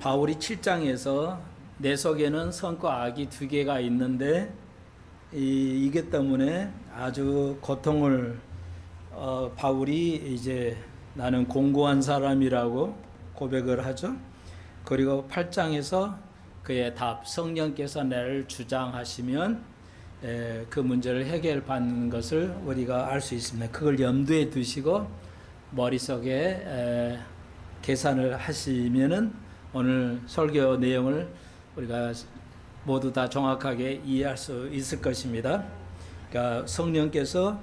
바울이 7장에서 내 속에는 선과 악이 두 개가 있는데 이게 때문에 아주 고통을 바울이 이제 나는 공고한 사람이라고 고백을 하죠. 그리고 8장에서 그의 답, 성령께서 나를 주장하시면 그 문제를 해결받는 것을 우리가 알 수 있습니다. 그걸 염두에 두시고 머릿속에 계산을 하시면은 오늘 설교 내용을 우리가 모두 다 정확하게 이해할 수 있을 것입니다. 그러니까 성령께서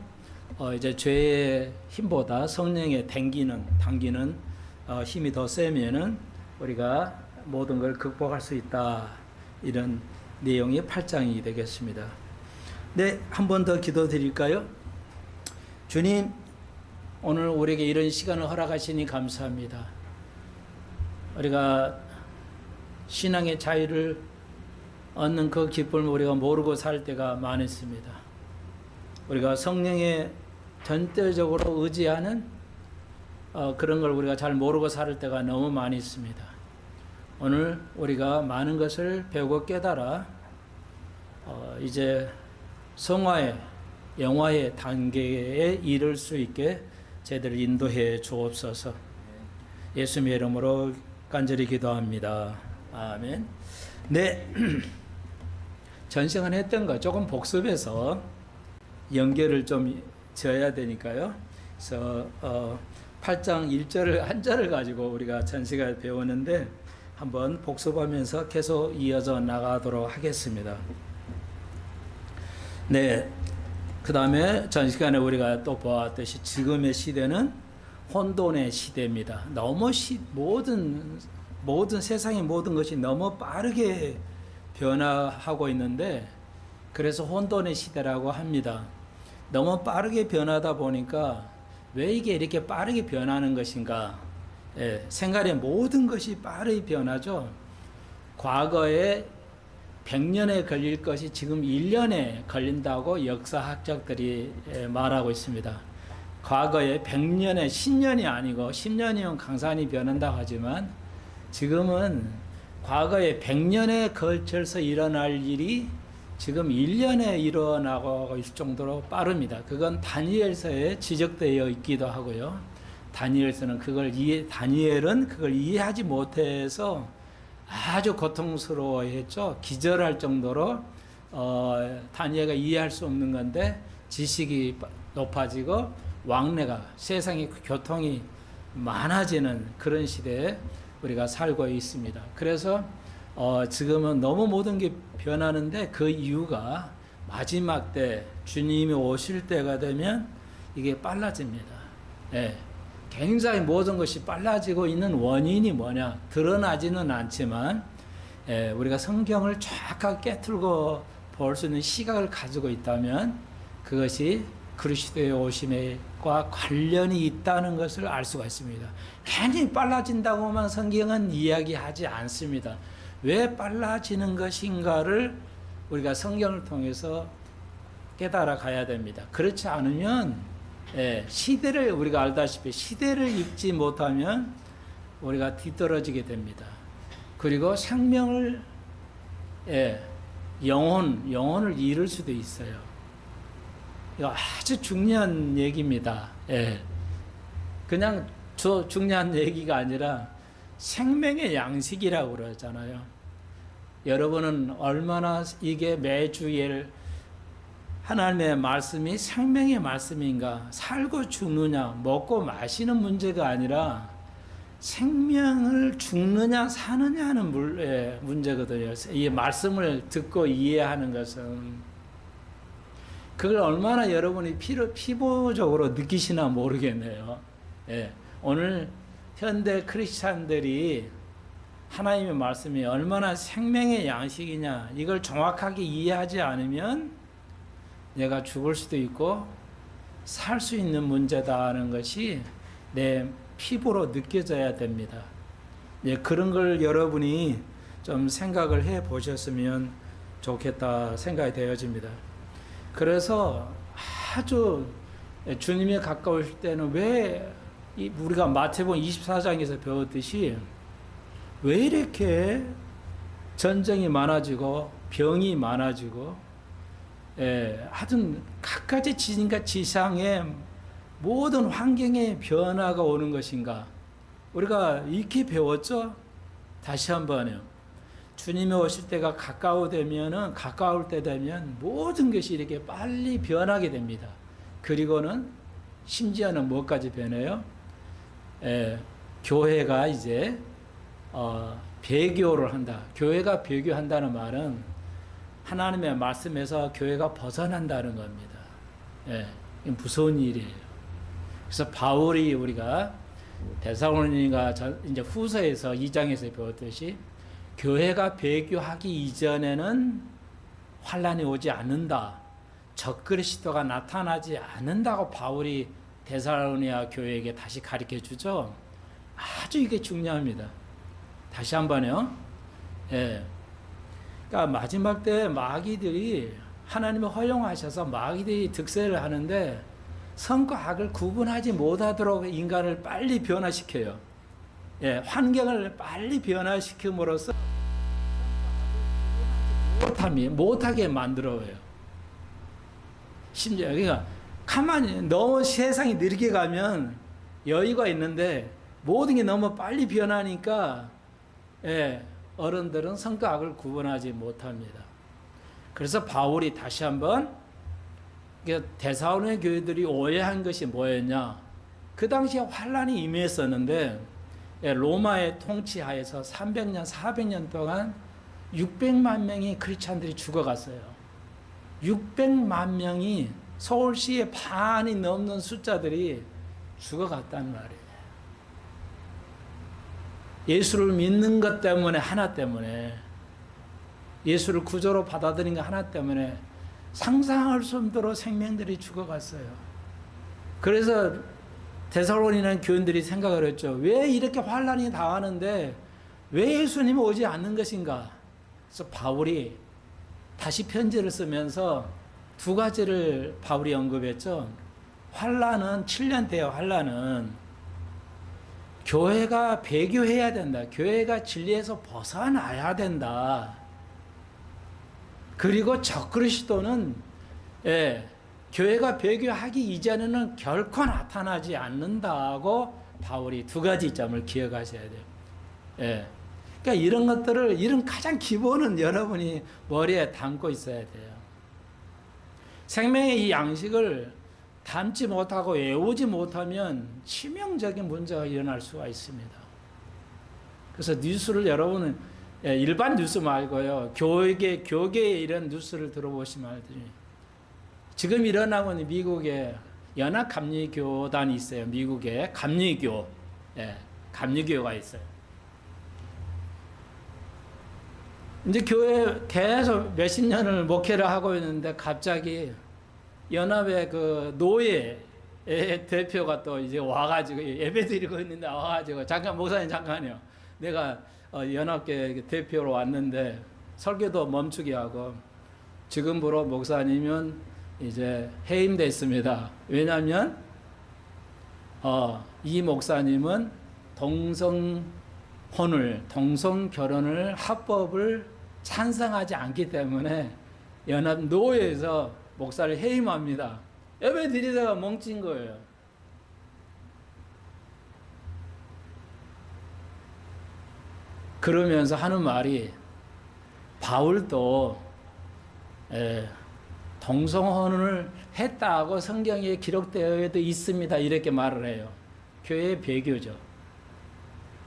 이제 죄의 힘보다 성령의 당기는 힘이 더 세면은 우리가 모든 걸 극복할 수 있다. 이런 내용이 8장이 되겠습니다. 네, 한 번 더 기도 드릴까요? 주님, 오늘 우리에게 이런 시간을 허락하시니 감사합니다. 우리가 신앙의 자유를 얻는 그 기쁨을 우리가 모르고 살 때가 많았습니다. 우리가 성령에 전적으로 의지하는 그런 걸 우리가 잘 모르고 살 때가 너무 많이 있습니다. 오늘 우리가 많은 것을 배우고 깨달아 이제 성화의 영화의 단계에 이를 수 있게 저희들을 인도해 주옵소서. 예수님의 이름으로 간절히 기도합니다. 아멘. 네, 전 시간 했던 거 조금 복습해서 연결을 좀 지어야 되니까요. 그래서 8장 1절을 한 절을 가지고 우리가 전 시간 배우는데 한번 복습하면서 계속 이어져 나가도록 하겠습니다. 네, 그 다음에 전 시간에 우리가 또 보았듯이 지금의 시대는 혼돈의 시대입니다. 너무 모든 세상의 모든 것이 너무 빠르게 변화하고 있는데 그래서 혼돈의 시대라고 합니다. 너무 빠르게 변하다 보니까 왜 이게 이렇게 빠르게 변하는 것인가? 생활의 모든 것이 빠르게 변하죠. 과거에 100년에 걸릴 것이 지금 1년에 걸린다고 역사학자들이 말하고 있습니다. 과거에 100년에 10년이 아니고 10년이면 강산이 변한다고 하지만 지금은 과거에 100년에 걸쳐서 일어날 일이 지금 1년에 일어나고 있을 정도로 빠릅니다. 그건 다니엘서에 지적되어 있기도 하고요. 다니엘은 그걸 이해하지 못해서 아주 고통스러워했죠. 기절할 정도로 다니엘가 이해할 수 없는 건데 지식이 높아지고 왕래가 세상의 교통이 많아지는 그런 시대에 우리가 살고 있습니다. 그래서 지금은 너무 모든 게 변하는데 그 이유가 마지막 때 주님이 오실 때가 되면 이게 빨라집니다. 네. 굉장히 모든 것이 빨라지고 있는 원인이 뭐냐 드러나지는 않지만 우리가 성경을 정확하게 깨뚫고 볼 수 있는 시각을 가지고 있다면 그것이 그리스도의 오심과 관련이 있다는 것을 알 수가 있습니다. 굉장히 빨라진다고만 성경은 이야기하지 않습니다. 왜 빨라지는 것인가를 우리가 성경을 통해서 깨달아 가야 됩니다. 그렇지 않으면 시대를 우리가 알다시피 시대를 읽지 못하면 우리가 뒤떨어지게 됩니다. 그리고 생명을 영혼을 잃을 수도 있어요. 이거 아주 중요한 얘기입니다. 그냥 중요한 얘기가 아니라 생명의 양식이라고 그러잖아요. 여러분은 얼마나 이게 매주일 하나님의 말씀이 생명의 말씀인가? 살고 죽느냐, 먹고 마시는 문제가 아니라 생명을 죽느냐, 사느냐 하는 문제거든요. 이 말씀을 듣고 이해하는 것은. 그걸 얼마나 여러분이 피부적으로 느끼시나 모르겠네요. 오늘 현대 크리스찬들이 하나님의 말씀이 얼마나 생명의 양식이냐, 이걸 정확하게 이해하지 않으면 내가 죽을 수도 있고 살 수 있는 문제다는 것이 내 피부로 느껴져야 됩니다. 그런 걸 여러분이 좀 생각을 해 보셨으면 좋겠다 생각이 되어집니다. 그래서 아주 주님에 가까우실 때는 왜 우리가 마태복음 24장에서 배웠듯이 왜 이렇게 전쟁이 많아지고 병이 많아지고 하여튼 갖가지 지진과 지상의 모든 환경의 변화가 오는 것인가? 우리가 익히 배웠죠? 다시 한번요. 주님이 오실 때가 가까울 때 되면 모든 것이 이렇게 빨리 변하게 됩니다. 그리고는 심지어는 뭐까지 변해요? 교회가 이제 배교를 한다. 교회가 배교한다는 말은 하나님의 말씀에서 교회가 벗어난다는 겁니다. 무서운 일이에요. 그래서 바울이 우리가 데살로니가 이제 후서에서 2장에서 배웠듯이 교회가 배교하기 이전에는 환란이 오지 않는다. 적그리스도가 나타나지 않는다고 바울이 데살로니가 교회에게 다시 가르쳐 주죠. 아주 이게 중요합니다. 다시 한번요. 그러니까 마지막 때 마귀들이 하나님이 허용하셔서 마귀들이 득세를 하는데 선과 악을 구분하지 못하도록 인간을 빨리 변화시켜요. 환경을 빨리 변화시킴으로써 못하게 만들어요. 심지어 그러니까 가만히 너무 세상이 느리게 가면 여유가 있는데 모든 게 너무 빨리 변하니까 어른들은 선과 악을 구분하지 못합니다. 그래서 바울이 다시 한번 데살로니가 교회들이 오해한 것이 뭐였냐? 그 당시에 환란이 임했었는데 로마의 통치하에서 300년, 400년 동안 600만 명의 크리스찬들이 죽어갔어요. 600만 명이 서울시의 반이 넘는 숫자들이 죽어갔단 말이에요. 예수를 믿는 것 때문에, 하나 때문에, 예수를 구조로 받아들인 것 하나 때문에 상상할 수 없도록 생명들이 죽어갔어요. 그래서 데살로니가 교인들이 생각을 했죠. 왜 이렇게 환란이 당하는데 왜 예수님이 오지 않는 것인가? 그래서 바울이 다시 편지를 쓰면서 두 가지를 바울이 언급했죠. 환란은 7년 때요. 환란은 교회가 배교해야 된다. 교회가 진리에서 벗어나야 된다. 그리고 적그리스도는 교회가 배교하기 이전에는 결코 나타나지 않는다고 바울이 두 가지 점을 기억하셔야 돼요. 그러니까 이런 것들을, 이런 가장 기본은 여러분이 머리에 담고 있어야 돼요. 생명의 이 양식을 담지 못하고 외우지 못하면 치명적인 문제가 일어날 수가 있습니다. 그래서 뉴스를 여러분은 일반 뉴스 말고요, 교계의 이런 뉴스를 들어보시면 알더니 지금 일어나고 있는 미국에 연합감리교단이 있어요. 미국에 감리교가 있어요. 이제 교회 계속 몇십 년을 목회를 하고 있는데 갑자기 연합의 그 노예 대표가 또 이제 와가지고 예배 드리고 있는데 와가지고 잠깐 목사님 잠깐요. 내가 연합계 대표로 왔는데 설교도 멈추게 하고 지금부로 목사님은 이제 해임됐습니다. 왜냐하면 이 목사님은 동성 결혼을 합법을 찬성하지 않기 때문에 연합 노회에서 목사를 해임합니다. 예배 드리다가 멍친 거예요. 그러면서 하는 말이 바울도 동성혼을 했다고 성경에 기록되어 있습니다. 이렇게 말을 해요. 교회의 배교죠.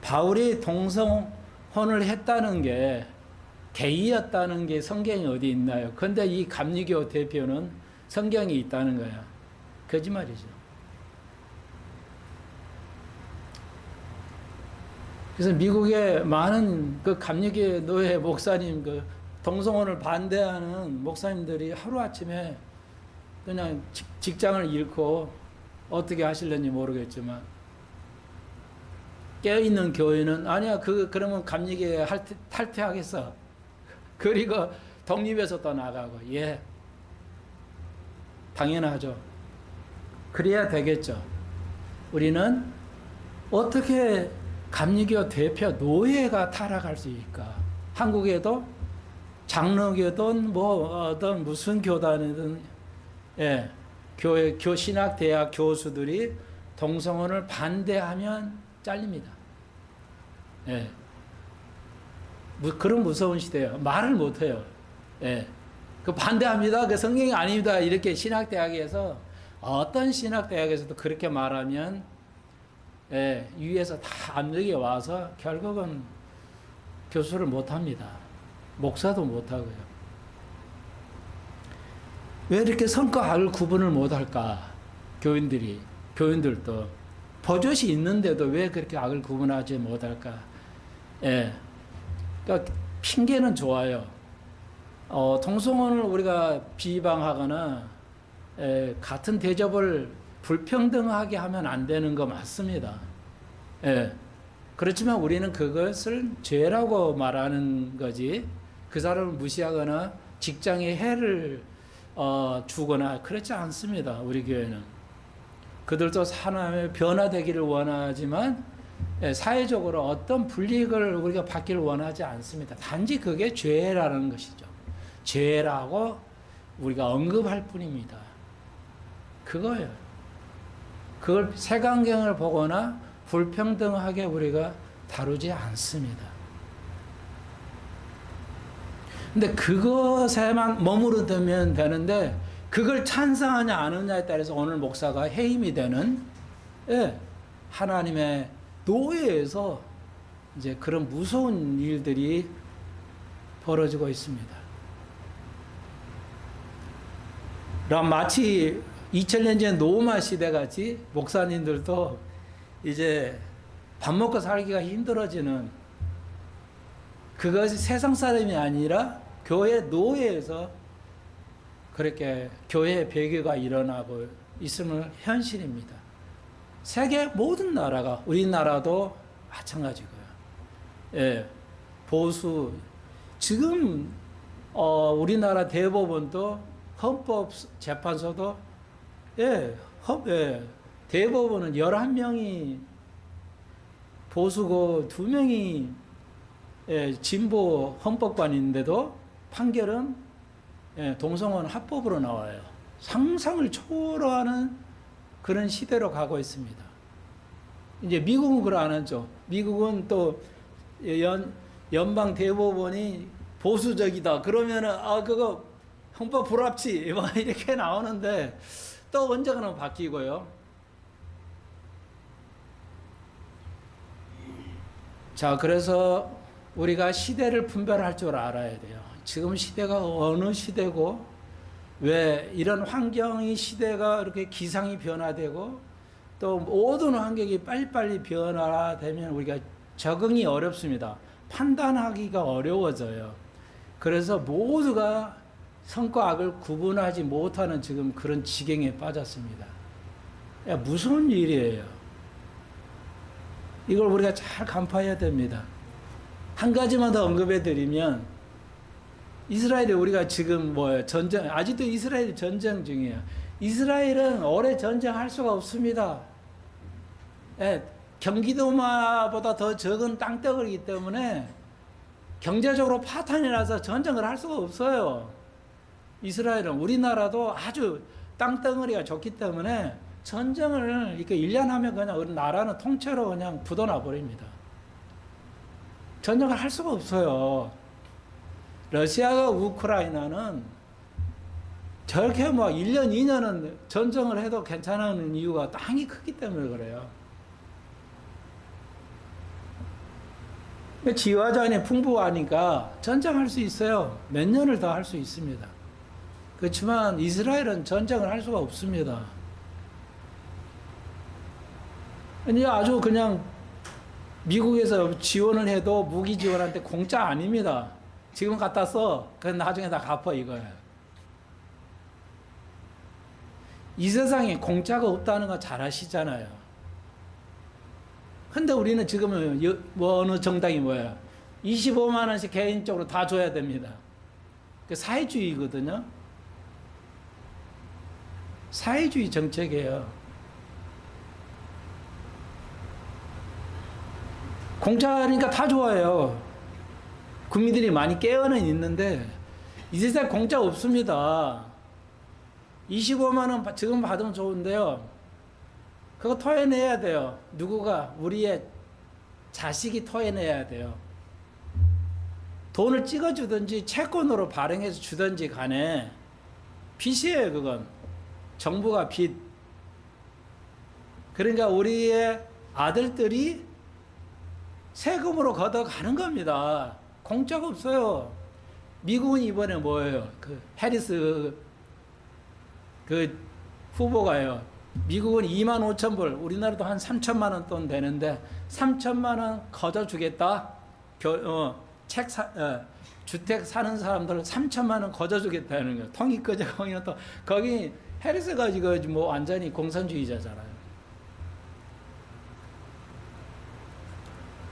바울이 동성혼을 했다는 게 게이였다는 게 성경에 어디 있나요? 근데 이 감리교 대표는 성경에 있다는 거야. 거짓말이죠. 그래서 미국의 많은 그 감리교 노예 목사님, 그 동성혼을 반대하는 목사님들이 하루아침에 그냥 직장을 잃고 어떻게 하실는지 모르겠지만 깨어있는 교회는 아니야, 그러면 감리교에 탈퇴하겠어. 그리고 독립해서 또 나가고, 당연하죠. 그래야 되겠죠. 우리는 어떻게 감리교 대표 노예가 타락할 수 있을까? 한국에도 장로교든 뭐 어떤 무슨 교단이든 예, 교회 신학대학 교수들이 동성혼을 반대하면 잘립니다. 예. 그런 무서운 시대예요. 말을 못해요. 예. 그 반대합니다. 그 성경이 아닙니다. 이렇게 신학대학에서 어떤 신학대학에서도 그렇게 말하면 예, 위에서 다 압력이 와서 결국은 교수를 못합니다. 목사도 못하고요. 왜 이렇게 선과 악을 구분을 못할까? 교인들도 버젓이 있는데도 왜 그렇게 악을 구분하지 못할까? 예, 그러니까 핑계는 좋아요. 동성혼을 우리가 비방하거나 같은 대접을 불평등하게 하면 안 되는 거 맞습니다. 예. 그렇지만 우리는 그것을 죄라고 말하는 거지, 그 사람을 무시하거나 직장에 해를 주거나 그렇지 않습니다. 우리 교회는. 그들도 하나님의 변화되기를 원하지만 사회적으로 어떤 불이익을 우리가 받기를 원하지 않습니다. 단지 그게 죄라는 것이죠. 죄라고 우리가 언급할 뿐입니다. 그거예요. 그걸 색안경을 보거나 불평등하게 우리가 다루지 않습니다. 근데 그것에만 머무르면 되는데 그걸 찬성하냐 안 하냐에 따라서 오늘 목사가 해임이 되는 하나님의 노예에서 이제 그런 무서운 일들이 벌어지고 있습니다. 마치 2000년 전 노마 시대 같이 목사님들도 이제 밥 먹고 살기가 힘들어지는, 그것이 세상 사람이 아니라 교회 노예에서 그렇게 교회의 배교가 일어나고 있음을 현실입니다. 세계 모든 나라가, 우리나라도 마찬가지고요. 예, 보수, 지금 우리나라 대법원도 헌법재판소도 대법원은 11명이 보수고 2명이 진보 헌법관인데도 판결은 동성혼 합법으로 나와요. 상상을 초월하는 그런 시대로 가고 있습니다. 이제 미국은 그걸 안 하죠. 미국은 또 연방 대법원이 보수적이다 그러면은 그거 헌법 불합치 뭐 이렇게 나오는데 또 언젠가는 바뀌고요. 자, 그래서 우리가 시대를 분별할 줄 알아야 돼요. 지금 시대가 어느 시대고 왜 이런 환경이, 시대가 이렇게 기상이 변화되고 또 모든 환경이 빨리빨리 변화되면 우리가 적응이 어렵습니다. 판단하기가 어려워져요. 그래서 모두가 선과 악을 구분하지 못하는 지금 그런 지경에 빠졌습니다. 무서운 일이에요. 이걸 우리가 잘 간파해야 됩니다. 한 가지만 더 언급해 드리면, 이스라엘에 우리가 지금 전쟁, 아직도 이스라엘이 전쟁 중이에요. 이스라엘은 오래 전쟁할 수가 없습니다. 경기도마보다 더 적은 땅덩어리이기 때문에 경제적으로 파탄이 나서 전쟁을 할 수가 없어요. 이스라엘은. 우리나라도 아주 땅덩어리가 좋기 때문에 전쟁을 이렇게 1년 하면 그냥 우리 나라는 통째로 그냥 굳어나 버립니다. 전쟁을 할 수가 없어요. 러시아가 우크라이나는 저렇게 1년, 2년은 전쟁을 해도 괜찮은 이유가 땅이 크기 때문에 그래요. 지화자원이 풍부하니까 전쟁할 수 있어요. 몇 년을 더 할 수 있습니다. 그렇지만 이스라엘은 전쟁을 할 수가 없습니다. 이제 아주 그냥 미국에서 지원을 해도 무기 지원한테 공짜 아닙니다. 지금 갖다 써. 그건 나중에 다 갚아 이거예요. 이 세상에 공짜가 없다는 거 잘 아시잖아요. 근데 우리는 지금은 어느 정당이 뭐야? 25만 원씩 개인적으로 다 줘야 됩니다. 그 사회주의거든요. 사회주의 정책이에요. 공짜니까 다 좋아해요. 국민들이 많이 깨어는 있는데 이 세상 공짜 없습니다. 25만 원 지금 받으면 좋은데요. 그거 토해내야 돼요. 누구가? 우리의 자식이 토해내야 돼요. 돈을 찍어주든지 채권으로 발행해서 주든지 간에 빚이에요, 그건. 정부가 빚. 그러니까 우리의 아들들이 세금으로 걷어가는 겁니다. 공짜가 없어요. 미국은 이번에 뭐예요? 그 해리스 그 후보가요. 미국은 2만 5천 불, 우리나라도 한 3천만 원 돈 되는데 3천만 원 걷어주겠다. 주택 사는 사람들 3천만 원 걷어주겠다는 거예요. 통이 꺼져 거기는 또 거기 해리스가 지금 뭐 완전히 공산주의자잖아요.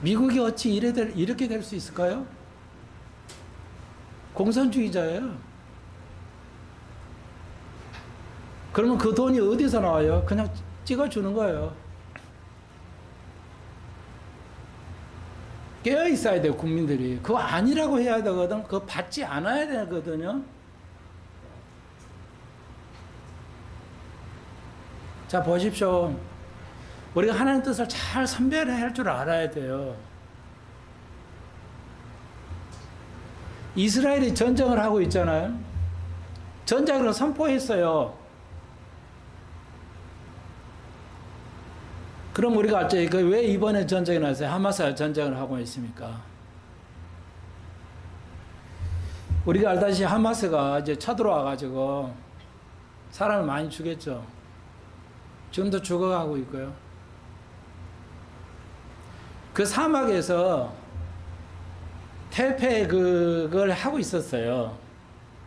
미국이 어찌 이렇게 될 수 있을까요? 공산주의자예요. 그러면 그 돈이 어디서 나와요? 그냥 찍어주는 거예요. 깨어 있어야 돼요, 국민들이. 그거 아니라고 해야 되거든. 그거 받지 않아야 되거든요. 자, 보십시오. 우리가 하나님 뜻을 잘 선별할 줄 알아야 돼요. 이스라엘이 전쟁을 하고 있잖아요. 전쟁을 선포했어요. 그럼 우리가 알죠. 왜 이번에 전쟁이 났어요? 하마스가 전쟁을 하고 있습니까? 우리가 알다시피 하마스가 이제 쳐들어와가지고 사람을 많이 죽였죠. 지금도 죽어가고 있고요. 그 사막에서 태페 그걸 하고 있었어요.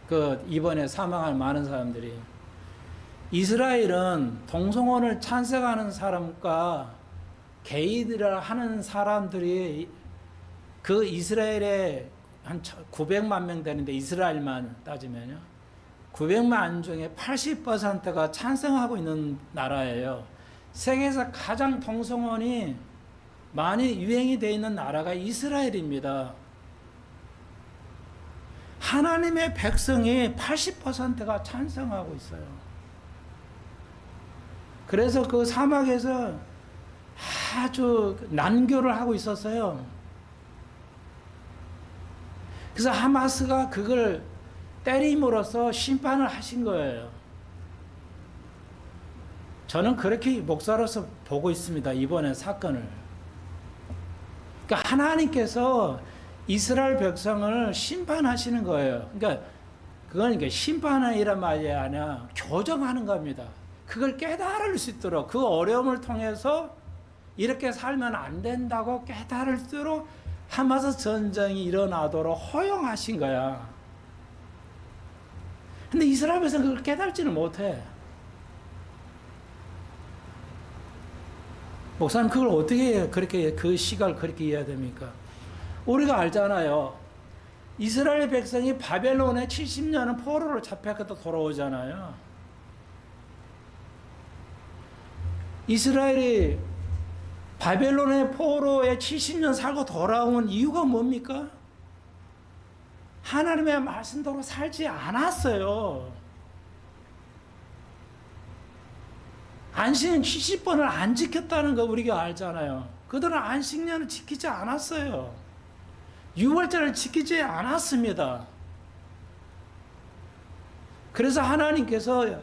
그 이번에 사망한 많은 사람들이. 이스라엘은 동성혼을 찬성하는 사람과 게이들을 하는 사람들이 그 이스라엘에 한 900만 명 되는데 이스라엘만 따지면요. 900만 중에 80%가 찬성하고 있는 나라예요. 세계에서 가장 동성혼이 많이 유행이 되어 있는 나라가 이스라엘입니다. 하나님의 백성이 80%가 찬성하고 있어요. 그래서 그 사막에서 아주 난교를 하고 있었어요. 그래서 하마스가 그걸 때림으로써 심판을 하신 거예요. 저는 그렇게 목사로서 보고 있습니다. 이번에 사건을. 그러니까 하나님께서 이스라엘 백성을 심판하시는 거예요. 그러니까 그건 심판이란 말이 아니라 교정하는 겁니다. 그걸 깨달을 수 있도록 그 어려움을 통해서 이렇게 살면 안 된다고 깨달을 수 있도록 하마스 전쟁이 일어나도록 허용하신 거야. 근데 이스라엘 백성은 그걸 깨달지는 못해. 목사님 그걸 어떻게 그렇게 그 시각을 그렇게 이해해야 됩니까? 우리가 알잖아요. 이스라엘 백성이 바벨론에 70년은 포로로 잡혀갔다 돌아오잖아요. 이스라엘이 바벨론의 포로에 70년 살고 돌아온 이유가 뭡니까? 하나님의 말씀대로 살지 않았어요. 안식년 70번을 안 지켰다는 거 우리가 알잖아요. 그들은 안식년을 지키지 않았어요. 유월절을 지키지 않았습니다. 그래서 하나님께서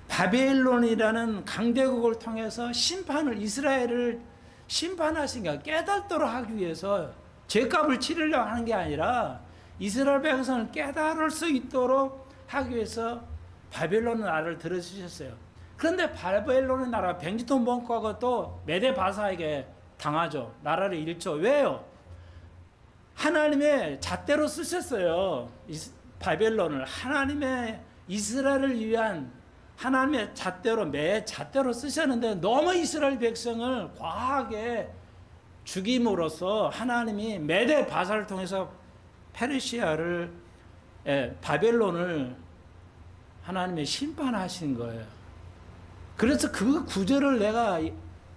바벨론이라는 강대국을 통해서 이스라엘을 심판하신 게 깨닫도록 하기 위해서 죄값을 치르려고 하는 게 아니라 이스라엘 백성을 깨달을 수 있도록 하기 위해서 바벨론 나라를 들어주셨어요. 그런데 바벨론의 나라 뱅지통 bon고하고 또 메데바사에게 당하죠. 나라를 잃죠. 왜요? 하나님의 잣대로 쓰셨어요. 바벨론을 하나님의 이스라엘을 위한 하나님의 잣대로 잣대로 쓰셨는데 너무 이스라엘 백성을 과하게 죽임으로써 하나님이 메데바사를 통해서 페르시아를 바벨론을 하나님의 심판하신 거예요. 그래서 그 구절을 내가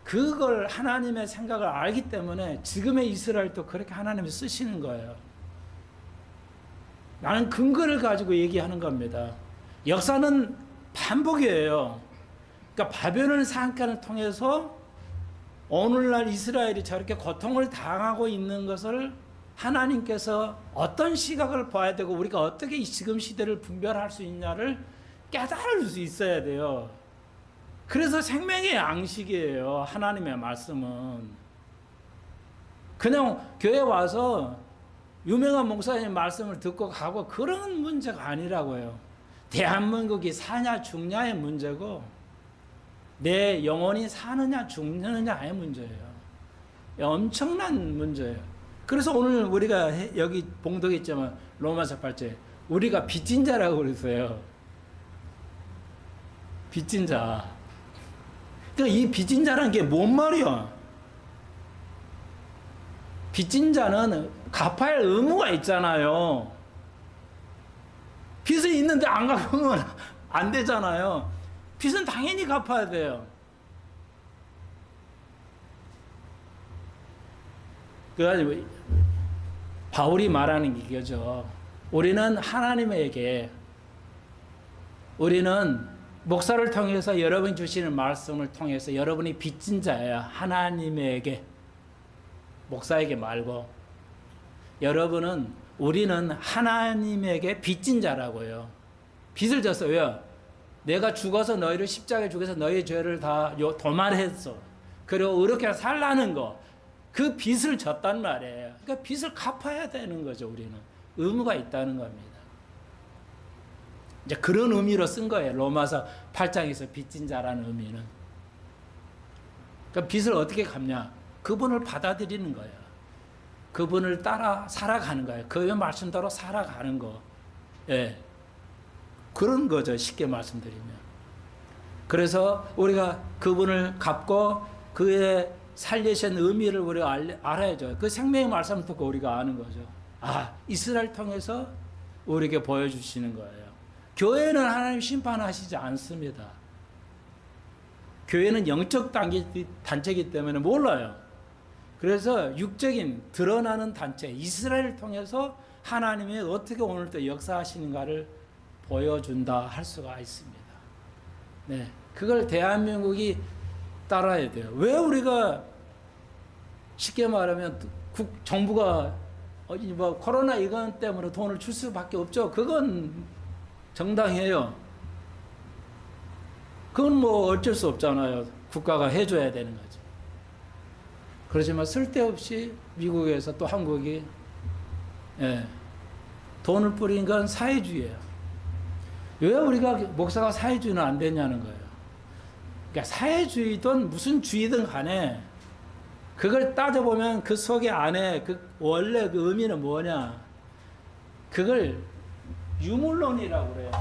그걸 하나님의 생각을 알기 때문에 지금의 이스라엘도 그렇게 하나님이 쓰시는 거예요. 나는 근거를 가지고 얘기하는 겁니다. 역사는 반복이에요. 그러니까 바벨론 상칸을 통해서 오늘날 이스라엘이 저렇게 고통을 당하고 있는 것을 하나님께서 어떤 시각을 봐야 되고 우리가 어떻게 이 지금 시대를 분별할 수 있냐를 깨달을 수 있어야 돼요. 그래서 생명의 양식이에요. 하나님의 말씀은. 그냥 교회 와서 유명한 목사님 말씀을 듣고 가고 그런 문제가 아니라고요. 대한민국이 사냐 죽냐의 문제고 내 영혼이 사느냐 죽느냐의 문제예요. 엄청난 문제예요. 그래서 오늘 우리가 여기 봉독했지만 로마서 8절 우리가 빚진 자라고 그랬어요. 빚진 자. 그러니까 이 빚진 자라는 게 뭔 말이야? 빚진 자는 갚아야 할 의무가 있잖아요. 빚이 있는데 안 갚으면 안 되잖아요. 빚은 당연히 갚아야 돼요. 그래가지고 바울이 말하는 게 이거죠. 우리는 하나님에게 우리는 목사를 통해서 여러분이 주시는 말씀을 통해서 여러분이 빚진 자예요. 하나님에게 목사에게 말고 우리는 하나님에게 빚진 자라고요. 빚을 졌어. 왜요? 내가 죽어서 너희를 십자가에 죽여서 너희 죄를 다 도말했어. 그리고 의롭게 살라는 거. 그 빚을 졌단 말이에요. 그러니까 빚을 갚아야 되는 거죠. 우리는 의무가 있다는 겁니다. 이제 그런 의미로 쓴 거예요. 로마서 8장에서 빚진 자라는 의미는. 그러니까 빚을 어떻게 갚냐? 그분을 받아들이는 거예요. 그분을 따라 살아가는 거예요. 그의 말씀대로 살아가는 거. 예. 그런 거죠. 쉽게 말씀드리면. 그래서 우리가 그분을 갚고 그의 살리신 의미를 우리가 알아야죠. 그 생명의 말씀을 듣고 우리가 아는 거죠. 아, 이스라엘 통해서 우리에게 보여주시는 거예요. 교회는 하나님 심판하시지 않습니다. 교회는 영적 단체이기 때문에 몰라요. 그래서 육적인 드러나는 단체, 이스라엘을 통해서 하나님이 어떻게 오늘도 역사하시는가를 보여준다 할 수가 있습니다. 네, 그걸 대한민국이 따라야 돼요. 왜 우리가 쉽게 말하면 정부가 뭐 코로나 이건 때문에 돈을 줄 수밖에 없죠. 그건 정당해요. 그건 뭐 어쩔 수 없잖아요. 국가가 해줘야 되는 거죠. 그렇지만 쓸데없이 미국에서 또 한국이 돈을 뿌린 건 사회주의예요. 왜 우리가 목사가 사회주의는 안 되냐는 거예요. 그러니까 사회주의든 무슨 주의든 간에 그걸 따져보면 그 속에 안에 그 원래 그 의미는 뭐냐. 그걸 유물론이라고 그래요.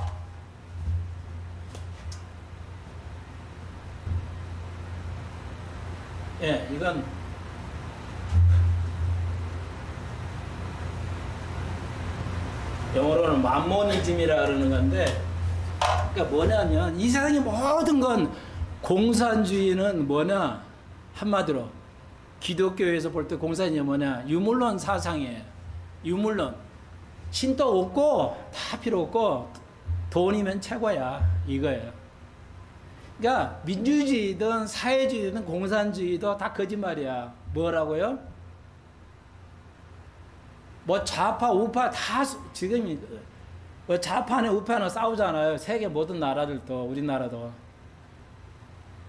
예, 이건 영어로는 맘모니즘이라 그러는 건데, 그러니까 뭐냐면 이 세상의 모든 건 공산주의는 뭐냐, 한마디로 기독교에서 볼 때 공산주의 뭐냐, 유물론 사상이에요. 유물론. 신도 없고 다 필요 없고 돈이면 최고야 이거예요. 그러니까 민주주의든 사회주의든 공산주의도 다 거짓말이야. 뭐라고요? 뭐 좌파 우파 다 지금 뭐 좌파나 우파나 싸우잖아요. 세계 모든 나라들도 우리나라도.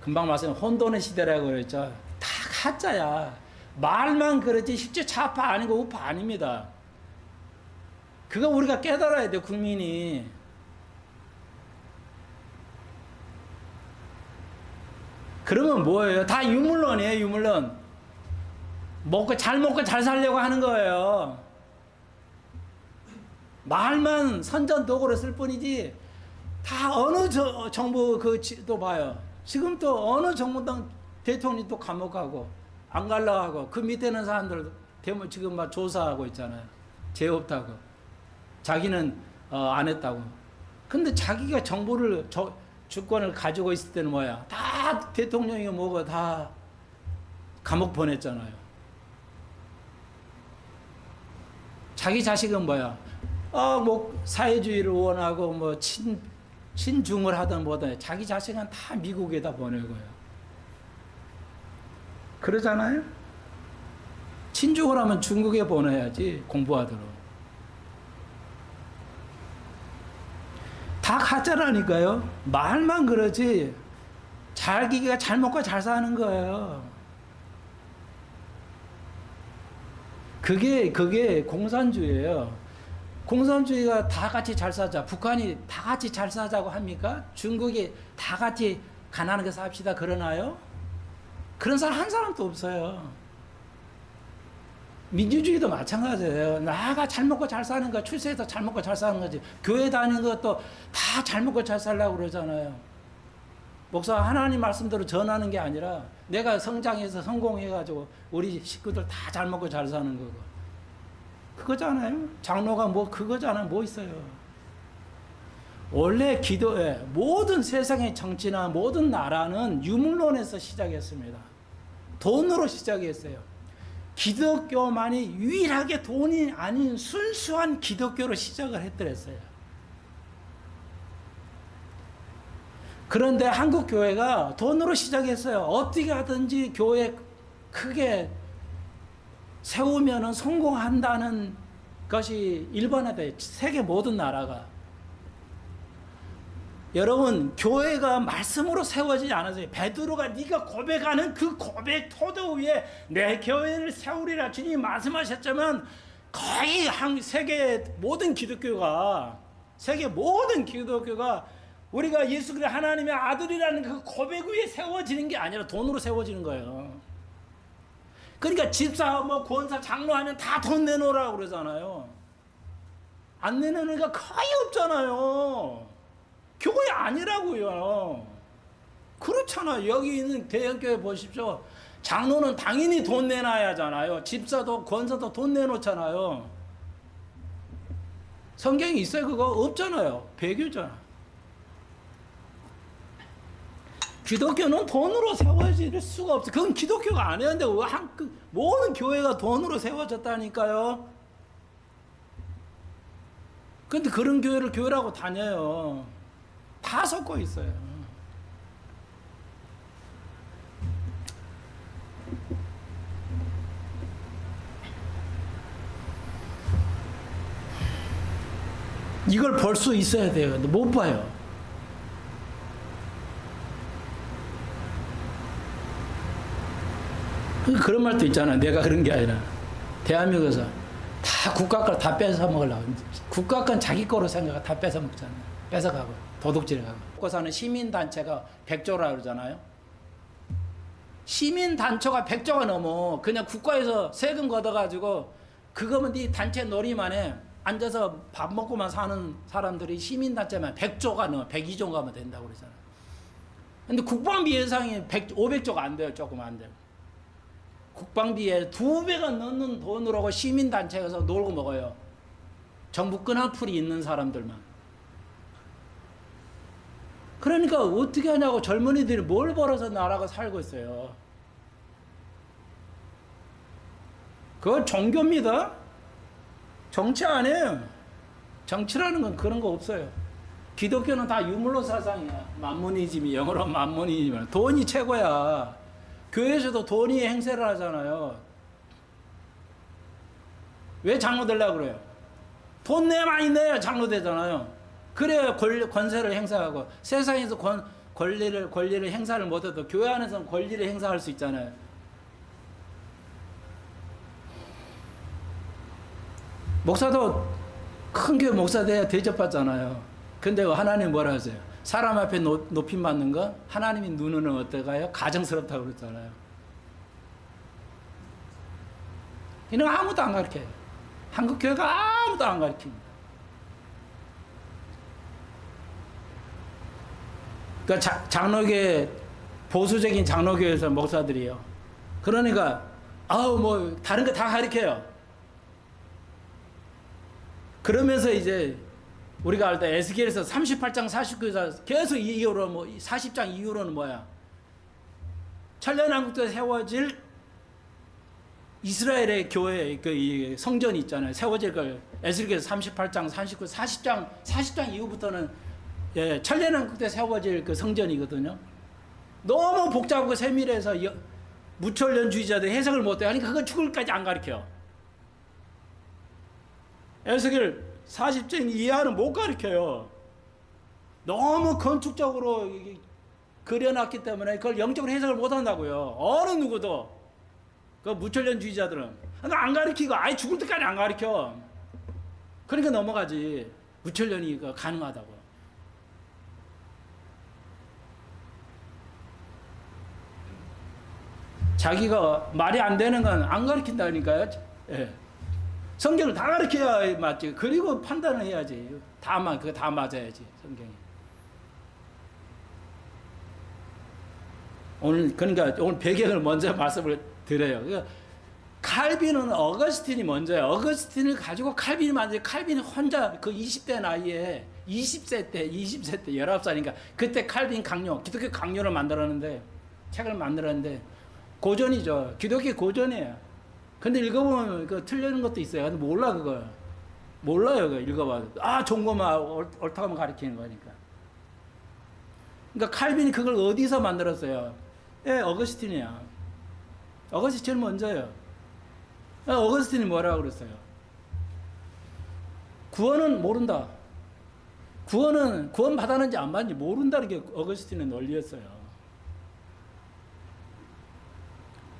금방 말씀 혼돈의 시대라고 그랬죠. 다 가짜야. 말만 그렇지 실제 좌파 아니고 우파 아닙니다. 그거 우리가 깨달아야 돼. 국민이. 그러면 뭐예요? 다 유물론이에요. 유물론. 먹고 잘 살려고 하는 거예요. 말만 선전 도구로 쓸 뿐이지 다 어느 정부 또 봐요. 지금 또 어느 정부당 대통령이 또 감옥 가고 안 갈라 하고 그 밑에는 사람들 지금 막 조사하고 있잖아요. 죄 없다고. 자기는 안 했다고. 근데 자기가 정부를 주권을 가지고 있을 때는 뭐야? 다 대통령이 뭐고 다 감옥 보냈잖아요. 자기 자식은 뭐야? 뭐 사회주의를 원하고 뭐 친중을 하든 뭐든 자기 자식은 다 미국에다 보내고요. 그러잖아요? 친중을 하면 중국에 보내야지 공부하도록. 다 가짜라니까요. 말만 그러지 자기가 잘 먹고 잘 사는 거예요. 그게 공산주의예요. 공산주의가 다 같이 잘 사자. 북한이 다 같이 잘 사자고 합니까? 중국이 다 같이 가난하게 삽시다 그러나요? 그런 사람 한 사람도 없어요. 민주주의도 마찬가지예요. 나가 잘 먹고 잘 사는 거, 출세해서 잘 먹고 잘 사는 거지. 교회 다니는 것도 다 잘 먹고 잘 살려고 그러잖아요. 목사 하나님 말씀대로 전하는 게 아니라 내가 성장해서 성공해가지고 우리 식구들 다 잘 먹고 잘 사는 거고. 그거잖아요. 장로가 뭐 그거잖아요. 뭐 있어요. 원래 기도에 모든 세상의 정치나 모든 나라는 유물론에서 시작했습니다. 돈으로 시작했어요. 기독교만이 유일하게 돈이 아닌 순수한 기독교로 시작을 했더랬어요. 그런데 한국 교회가 돈으로 시작했어요. 어떻게 하든지 교회 크게 세우면은 성공한다는 것이 일반화돼. 세계 모든 나라가. 여러분, 교회가 말씀으로 세워지지 않았어요. 베드로가 네가 고백하는 그 고백 토대 위에 내 교회를 세우리라 주님이 말씀하셨지만 거의 세계 모든 기독교가 우리가 예수 그리스도 하나님의 아들이라는 그 고백 위에 세워지는 게 아니라 돈으로 세워지는 거예요. 그러니까 집사, 뭐 권사, 장로하면 다 돈 내놓으라고 그러잖아요. 안 내놓으니까 거의 없잖아요. 교회 아니라고요. 그렇잖아요. 여기 있는 대형교회 보십시오. 장로는 당연히 돈 내놔야 하잖아요. 집사도 권사도 돈 내놓잖아요. 성경이 있어요? 그거 없잖아요. 배교잖아. 기독교는 돈으로 세워질 수가 없어요. 그건 기독교가 아니었는데 모든 교회가 돈으로 세워졌다니까요. 근데 그런 교회를 교회라고 다녀요. 다 섞고 있어요. 이걸 볼 수 있어야 돼요. 근데 못 봐요. 그런 말도 있잖아. 내가 그런 게 아니라 대한민국에서 다 국가 걸 다 뺏어 먹으려고. 국가 건 자기 거로 생각하고 다 뺏어 먹잖아요. 뺏어가고 도둑질하고. 먹고 사는 시민단체가 100조라 그러잖아요. 시민단체가 100조가 넘어. 그냥 국가에서 세금 걷어가지고 그거면 네 단체 놀이만 해. 앉아서 밥 먹고만 사는 사람들이 시민단체만 100조가 넘어. 102조 가면 된다고 그러잖아요. 근데 국방비 예산이 500조가 안 돼요. 조금 안 돼요. 국방비에 2배가 넘는 돈으로 시민단체에서 놀고 먹어요. 정부 끈앞풀이 있는 사람들만. 그러니까 어떻게 하냐고 젊은이들이 뭘 벌어서 나라가 살고 있어요. 그건 종교입니다. 정치 아니에요. 정치라는 건 그런 거 없어요. 기독교는 다 유물론 사상이야. 만모니즘이 영어로 만모니즘. 돈이 최고야. 교회에서도 돈이 행세를 하잖아요. 왜 장로 되려고 그래요? 돈 내 많이 내야 장로 되잖아요. 그래야 권세를 행사하고 세상에서 권리를 행사를 못해도 교회 안에서는 권리를 행사할 수 있잖아요. 목사도 큰 교회 목사 돼야 대접받잖아요. 근데 하나님 뭐라 하세요? 사람 앞에 높임 받는 거 하나님이 눈은 어떨까요? 가정스럽다고 그랬잖아요. 이런 거 아무도 안 가르쳐요. 한국 교회가 아무도 안 가르칩니다. 그러니까 장로교 보수적인 장로교에서 목사들이요. 그러니까 뭐 다른 거 다 가르쳐요. 그러면서 이제 우리가 알 때 에스겔에서 38장 49장 계속 이후로 40장 이후로는 뭐야? 천년왕국도 세워질 이스라엘의 교회 이 성전이 있잖아요. 세워질 걸 에스겔서 38장, 39, 40장 이후부터는 천년왕국 때 세워질 그 성전이거든요. 너무 복잡하고 세밀해서 무천년주의자들 해석을 못해. 아니 그건 죽을까지 안 가르쳐. 에스겔 40장 이하는 못 가르쳐요. 너무 건축적으로 그려놨기 때문에 그걸 영적으로 해석을 못 한다고요. 어느 누구도. 그 무천년주의자들은 안 가르치고 아예 죽을 때까지 안 가르쳐. 그러니까 넘어가지. 무천년이 가능하다고. 자기가 말이 안 되는 건 안 가르친다니까요. 예. 성경을 다 가르쳐야 맞지. 그리고 판단을 해야지. 그거 다 맞아야지. 성경이. 그러니까 오늘 배경을 먼저 말씀을 드려요. 그러니까 칼빈은 어거스틴이 먼저예요. 어거스틴을 가지고 칼빈이 만들어. 칼빈이 혼자 그 20대 나이에 20세 때 19살이니까 그때 칼빈 강요, 기독교 강요를 만들었는데 책을 만들었는데 고전이죠. 기독교 고전이에요. 근데 읽어보면 그 틀리는 것도 있어요. 근데 몰라 그걸. 몰라요. 그거 읽어봐도. 좋은 것만 옳다고만 가르치는 거니까. 그러니까 칼빈이 그걸 어디서 만들었어요? 어거스틴이야. 어거스틴이 먼저예요. 어거스틴이 뭐라고 그랬어요? 구원은 모른다. 구원 받았는지 안 받는지 모른다는 게 어거스틴의 논리였어요.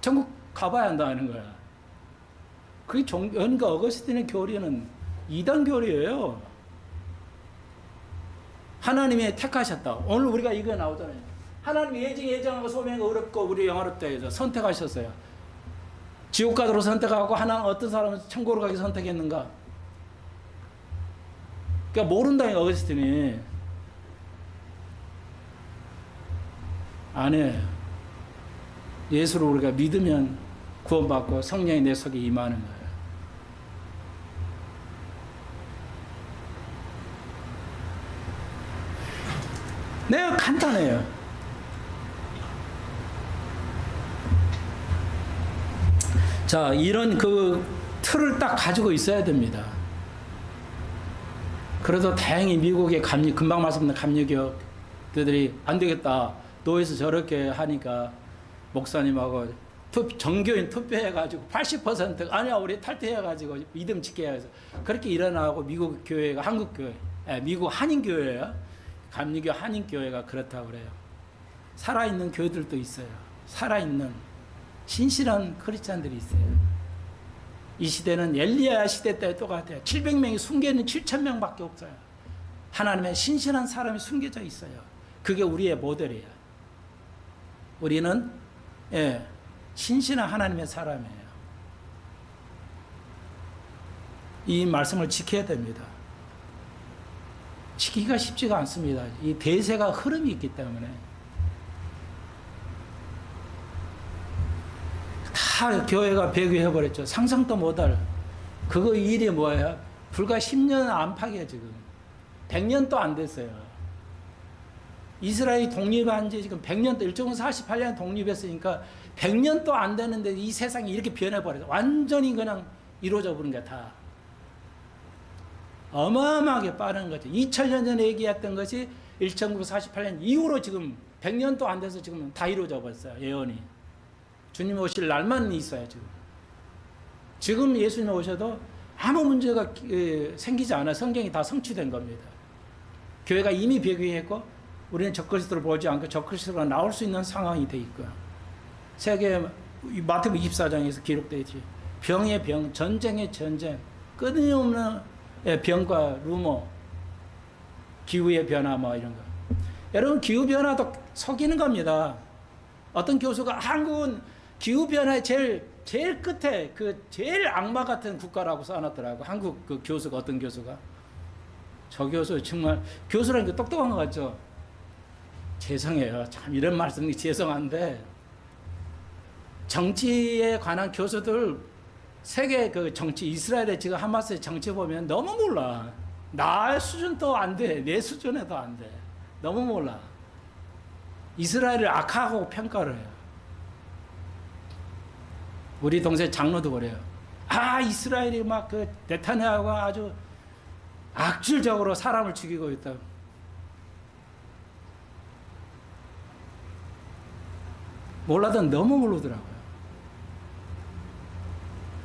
천국 가봐야 한다는 거야. 그러니까 어거스틴의 교리는 이단 교리예요. 하나님이 택하셨다. 오늘 우리가 이거 나오잖아요. 하나님이 예정하고 소명이 어렵고 우리 영화롭다 해서 선택하셨어요. 지옥 가도록 선택하고 하나는 어떤 사람은 천국으로 가기 선택했는가? 그러니까 모른다 어거스틴이. 아니에요. 예수를 우리가 믿으면 구원받고 성령이 내 속에 임하는 거예요. 네, 간단해요. 자, 이런 그 틀을 딱 가지고 있어야 됩니다. 그래도 다행히 미국의 금방 말씀드린 감리교들이 안 되겠다. 노예에서 저렇게 하니까 목사님하고 정교인 투표해가지고 80% 아니야 우리 탈퇴해가지고 믿음 지켜야 해서 그렇게 일어나고 미국 교회가 한국 교회, 미국 한인교회예요. 감리교 한인교회가 그렇다고 그래요. 살아있는 교회들도 있어요. 살아있는 신실한 크리스찬들이 있어요. 이 시대는 엘리야 시대 때 똑같아요. 700명이 숨겨있는 7,000명밖에 없어요. 하나님의 신실한 사람이 숨겨져 있어요. 그게 우리의 모델이에요. 우리는 신실한 하나님의 사람이에요. 이 말씀을 지켜야 됩니다. 지키기가 쉽지가 않습니다. 이 대세가 흐름이 있기 때문에 다 교회가 배교해버렸죠. 상상도 못할 그거 일이 뭐예요? 불과 10년 안팎이에요. 지금 100년도 안 됐어요. 이스라엘이 독립한 지 지금 100년도 1948년 독립했으니까 100년도 안 되는데 이 세상이 이렇게 변해버려요. 완전히 그냥 이루어져 버린 게 다. 어마어마하게 빠른 거죠. 2000년 전에 얘기했던 것이 1948년 이후로 지금 100년도 안 돼서 지금 다 이루어져 버렸어요. 예언이. 주님 오실 날만 있어요. 지금 예수님 오셔도 아무 문제가 생기지 않아. 성경이 다 성취된 겁니다. 교회가 이미 배교했고 우리는 적그리스도를 보지 않고 적그리스도가 나올 수 있는 상황이 돼 있고요. 세계 마태복음 24장에서 기록되어 있지. 병의 병, 전쟁의 전쟁, 끊임없는 병과 루머, 기후의 변화 뭐 이런 거. 여러분 기후 변화도 속이는 겁니다. 어떤 교수가 한국은 기후 변화의 제일 끝에 그 제일 악마 같은 국가라고 써놨더라고. 한국 그 교수가 어떤 교수가 저 교수 정말 교수라는 게 똑똑한 것 같죠. 죄송해요. 참 이런 말씀이 죄송한데 정치에 관한 교수들 세계 그 정치 이스라엘의 지금 하마스의 정치 보면 너무 몰라. 나 수준도 안 돼. 내 수준에도 안 돼. 너무 몰라. 이스라엘을 악하고 평가를 해요. 우리 동생 장로도 그래요. 아, 이스라엘이 막 그 네타냐후가 아주 악질적으로 사람을 죽이고 있다. 몰라도 너무 모르더라고요.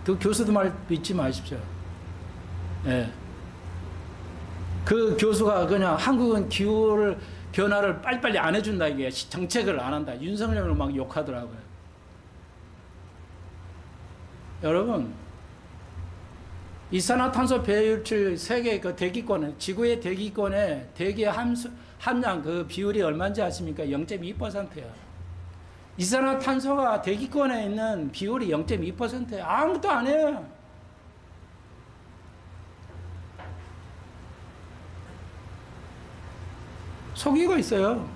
그 교수도 말 믿지 마십시오. 예. 그 교수가 그냥 한국은 기후를 변화를 빨리빨리 안 해준다, 이게 정책을 안 한다, 윤석열을 막 욕하더라고요. 여러분, 이산화탄소 배출율 세계 그 대기권에, 지구의 대기권에 대기 함량 그 비율이 얼마인지 아십니까? 0.2%예요. 이산화탄소가 대기권에 있는 비율이 0.2%예요. 아무것도 안 해요. 속이고 있어요.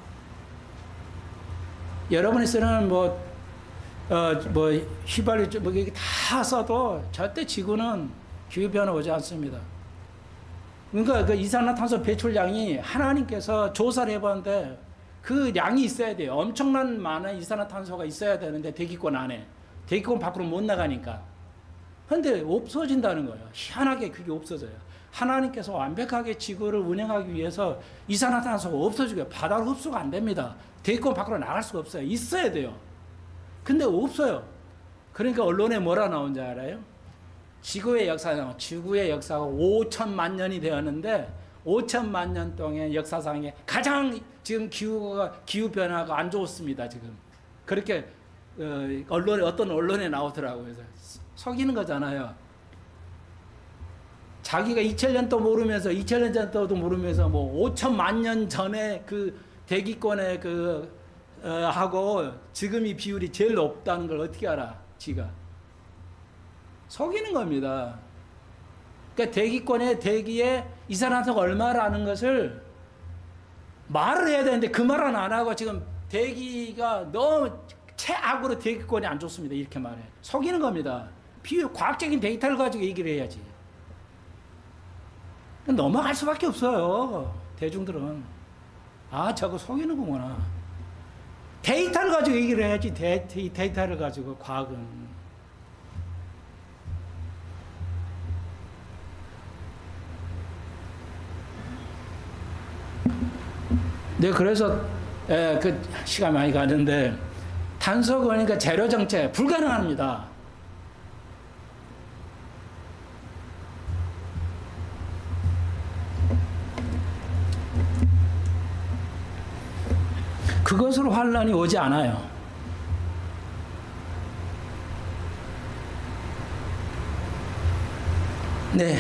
여러분이 쓰는 휘발유 뭐 이게 다 써도 절대 지구는 기후변화 오지 않습니다. 그러니까 그 이산화탄소 배출량이 하나님께서 조사를 해봤는데 그 양이 있어야 돼요. 엄청난 많은 이산화탄소가 있어야 되는데 대기권 안에, 대기권 밖으로 못 나가니까. 근데 없어진다는 거예요. 희한하게 그게 없어져요. 하나님께서 완벽하게 지구를 운영하기 위해서 이산화탄소가 없어지고요. 바다로 흡수가 안 됩니다. 대기권 밖으로 나갈 수가 없어요. 있어야 돼요. 근데 없어요. 그러니까 언론에 뭐라 나온지 알아요? 지구의 역사가 5천만 년이 되었는데 5천만 년 동안 역사상에 가장 지금 기후 변화가 안 좋습니다. 지금 그렇게 어떤 언론에 나오더라고요. 그래서 속이는 거잖아요. 자기가 2000년도 모르면서 2000년 전도 모르면서 뭐 5천만 년 전에 그 대기권에 하고 지금 이 비율이 제일 높다는 걸 어떻게 알아? 지가 속이는 겁니다. 그러니까 대기권의 대기에 이산화탄소가 얼마라는 것을 말을 해야 되는데 그 말은 안 하고 지금 대기가 너무 최악으로 대기권이 안 좋습니다. 이렇게 말해. 속이는 겁니다. 비율, 과학적인 데이터를 가지고 얘기를 해야지. 넘어갈 수밖에 없어요. 대중들은. 아, 저거 속이는구나. 데이터를 가지고 얘기를 해야지. 데이터를 가지고 과학은. 네, 그래서 그 시간 많이 가는데 탄소 그러니까 재료 정책 불가능합니다. 그것으로 환란이 오지 않아요. 네.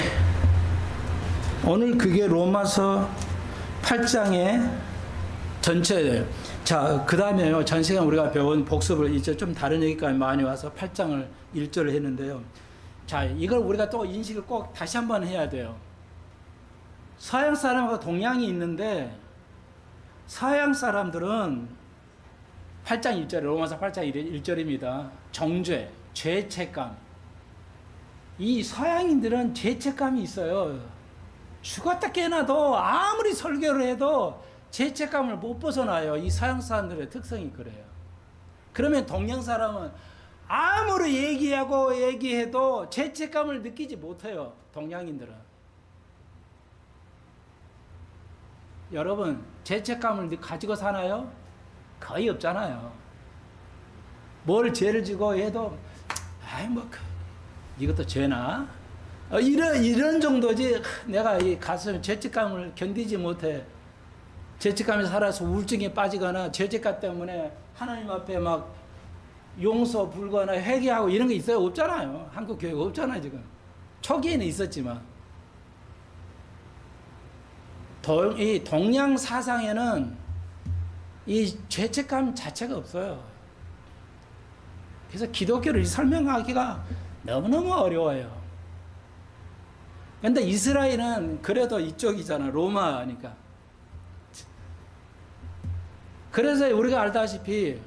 오늘 그게 로마서 8장의 전체. 자, 그 다음에요. 전 시간 우리가 배운 복습을 이제 좀 다른 얘기까지 많이 와서 8장을 1절을 했는데요. 자, 이걸 우리가 또 인식을 꼭 다시 한번 해야 돼요. 서양 사람하고 동양이 있는데 서양 사람들은 8장 1절, 로마서 8장 1절입니다. 정죄, 죄책감. 이 서양인들은 죄책감이 있어요. 죽었다 깨어나도 아무리 설교를 해도 죄책감을 못 벗어나요. 이 서양 사람들의 특성이 그래요. 그러면 동양 사람은 아무리 얘기해도 죄책감을 느끼지 못해요. 동양인들은. 여러분, 죄책감을 가지고 사나요? 거의 없잖아요. 뭘 죄를 지고 해도, 이것도 죄나? 이런 정도지. 내가 이 가슴 죄책감을 견디지 못해. 죄책감에 살아서 우울증에 빠지거나 죄책감 때문에 하나님 앞에 막 용서 불거나 회개하고 이런 게 있어요? 없잖아요. 한국 교회가 없잖아요, 지금. 초기에는 있었지만. 이 동양 사상에는 이 죄책감 자체가 없어요. 그래서 기독교를 설명하기가 너무너무 어려워요. 근데 이스라엘은 그래도 이쪽이잖아. 로마니까. 그래서 우리가 알다시피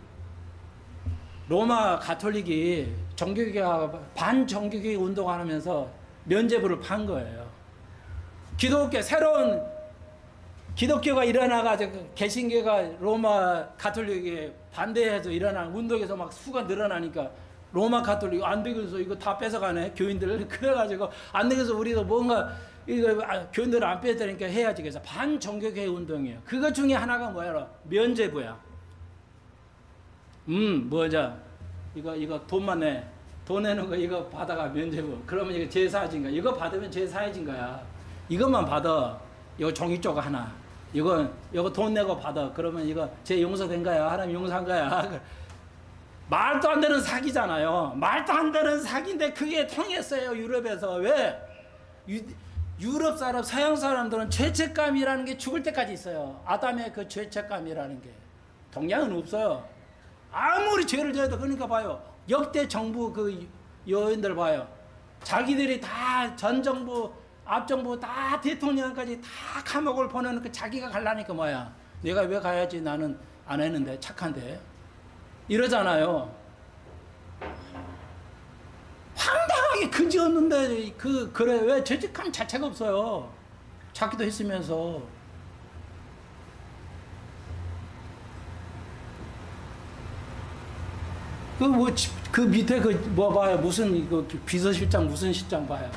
로마 가톨릭이 정교회가 반정교회 운동하면서 면죄부를 판 거예요. 새로운 기독교가 일어나가지고 개신교가 로마 가톨릭에 반대해서 일어난 운동에서 막 수가 늘어나니까 로마 가톨릭 안 되겠어. 이거 다 뺏어가네. 교인들. 그래가지고 안 되겠어. 우리도 뭔가 이거 교인들을 안 뺏으니까 해야지. 그래서 반종교개혁 운동이에요. 그것 중에 하나가 뭐야? 면죄부야. 뭐자. 이거 돈만 내. 돈 내는 거 이거 받아가 면죄부. 그러면 이거 제사진 거야. 이거 받으면 제사해진 거야. 이것만 받아. 이거 종이조각 하나. 이거 돈 내고 받아. 그러면 이거 제 용서된 거야. 하나님 용서한 거야. 말도 안 되는 사기잖아요. 말도 안 되는 사기인데 그게 통했어요. 유럽에서. 왜? 유럽 사람, 서양 사람들은 죄책감이라는 게 죽을 때까지 있어요. 아담의 그 죄책감이라는 게. 동양은 없어요. 아무리 죄를 져도. 그러니까 봐요. 역대 정부 그 여인들 봐요. 자기들이 다 전 정부, 앞 정부 다 대통령까지 다 감옥을 보내는 그 자기가 갈라니까 뭐야. 내가 왜 가야지. 나는 안 했는데. 착한데. 이러잖아요. 황당하게 그지없는데 그래. 왜 죄책감 자체가 없어요. 자기도 했으면서. 그 밑에 봐요. 무슨 비서실장 무슨 실장 봐요.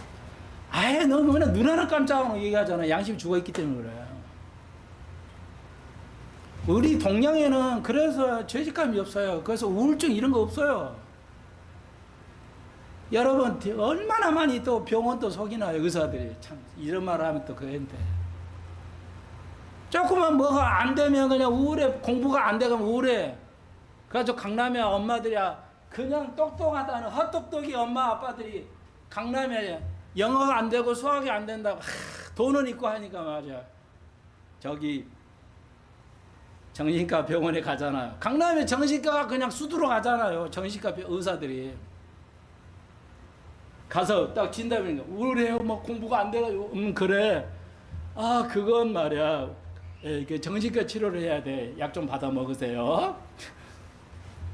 아예 너 그냥 눈 하나 깜짝하고 얘기하잖아. 양심 죽어있기 때문에 그래. 우리 동양에는 그래서 죄책감이 없어요. 그래서 우울증 이런 거 없어요. 여러분 얼마나 많이 또 병원 또 속이나요. 의사들이 참 이런 말 하면 또 그런데 조금만 뭐가 안 되면 그냥 우울해. 공부가 안 되면 우울해. 그래서 강남에 엄마들이야 그냥 똑똑하다는 헛똑똑이 엄마 아빠들이 강남에 영어가 안 되고 수학이 안 된다고 돈은 있고 하니까 맞아. 저기 정신과 병원에 가잖아요. 강남에 정신과가 그냥 수두로 가잖아요. 정신과 의사들이 가서 딱 진단하니까 우울해요. 뭐 공부가 안 돼가지고 그래. 아 그건 말이야. 예, 정신과 치료를 해야 돼. 약 좀 받아 먹으세요.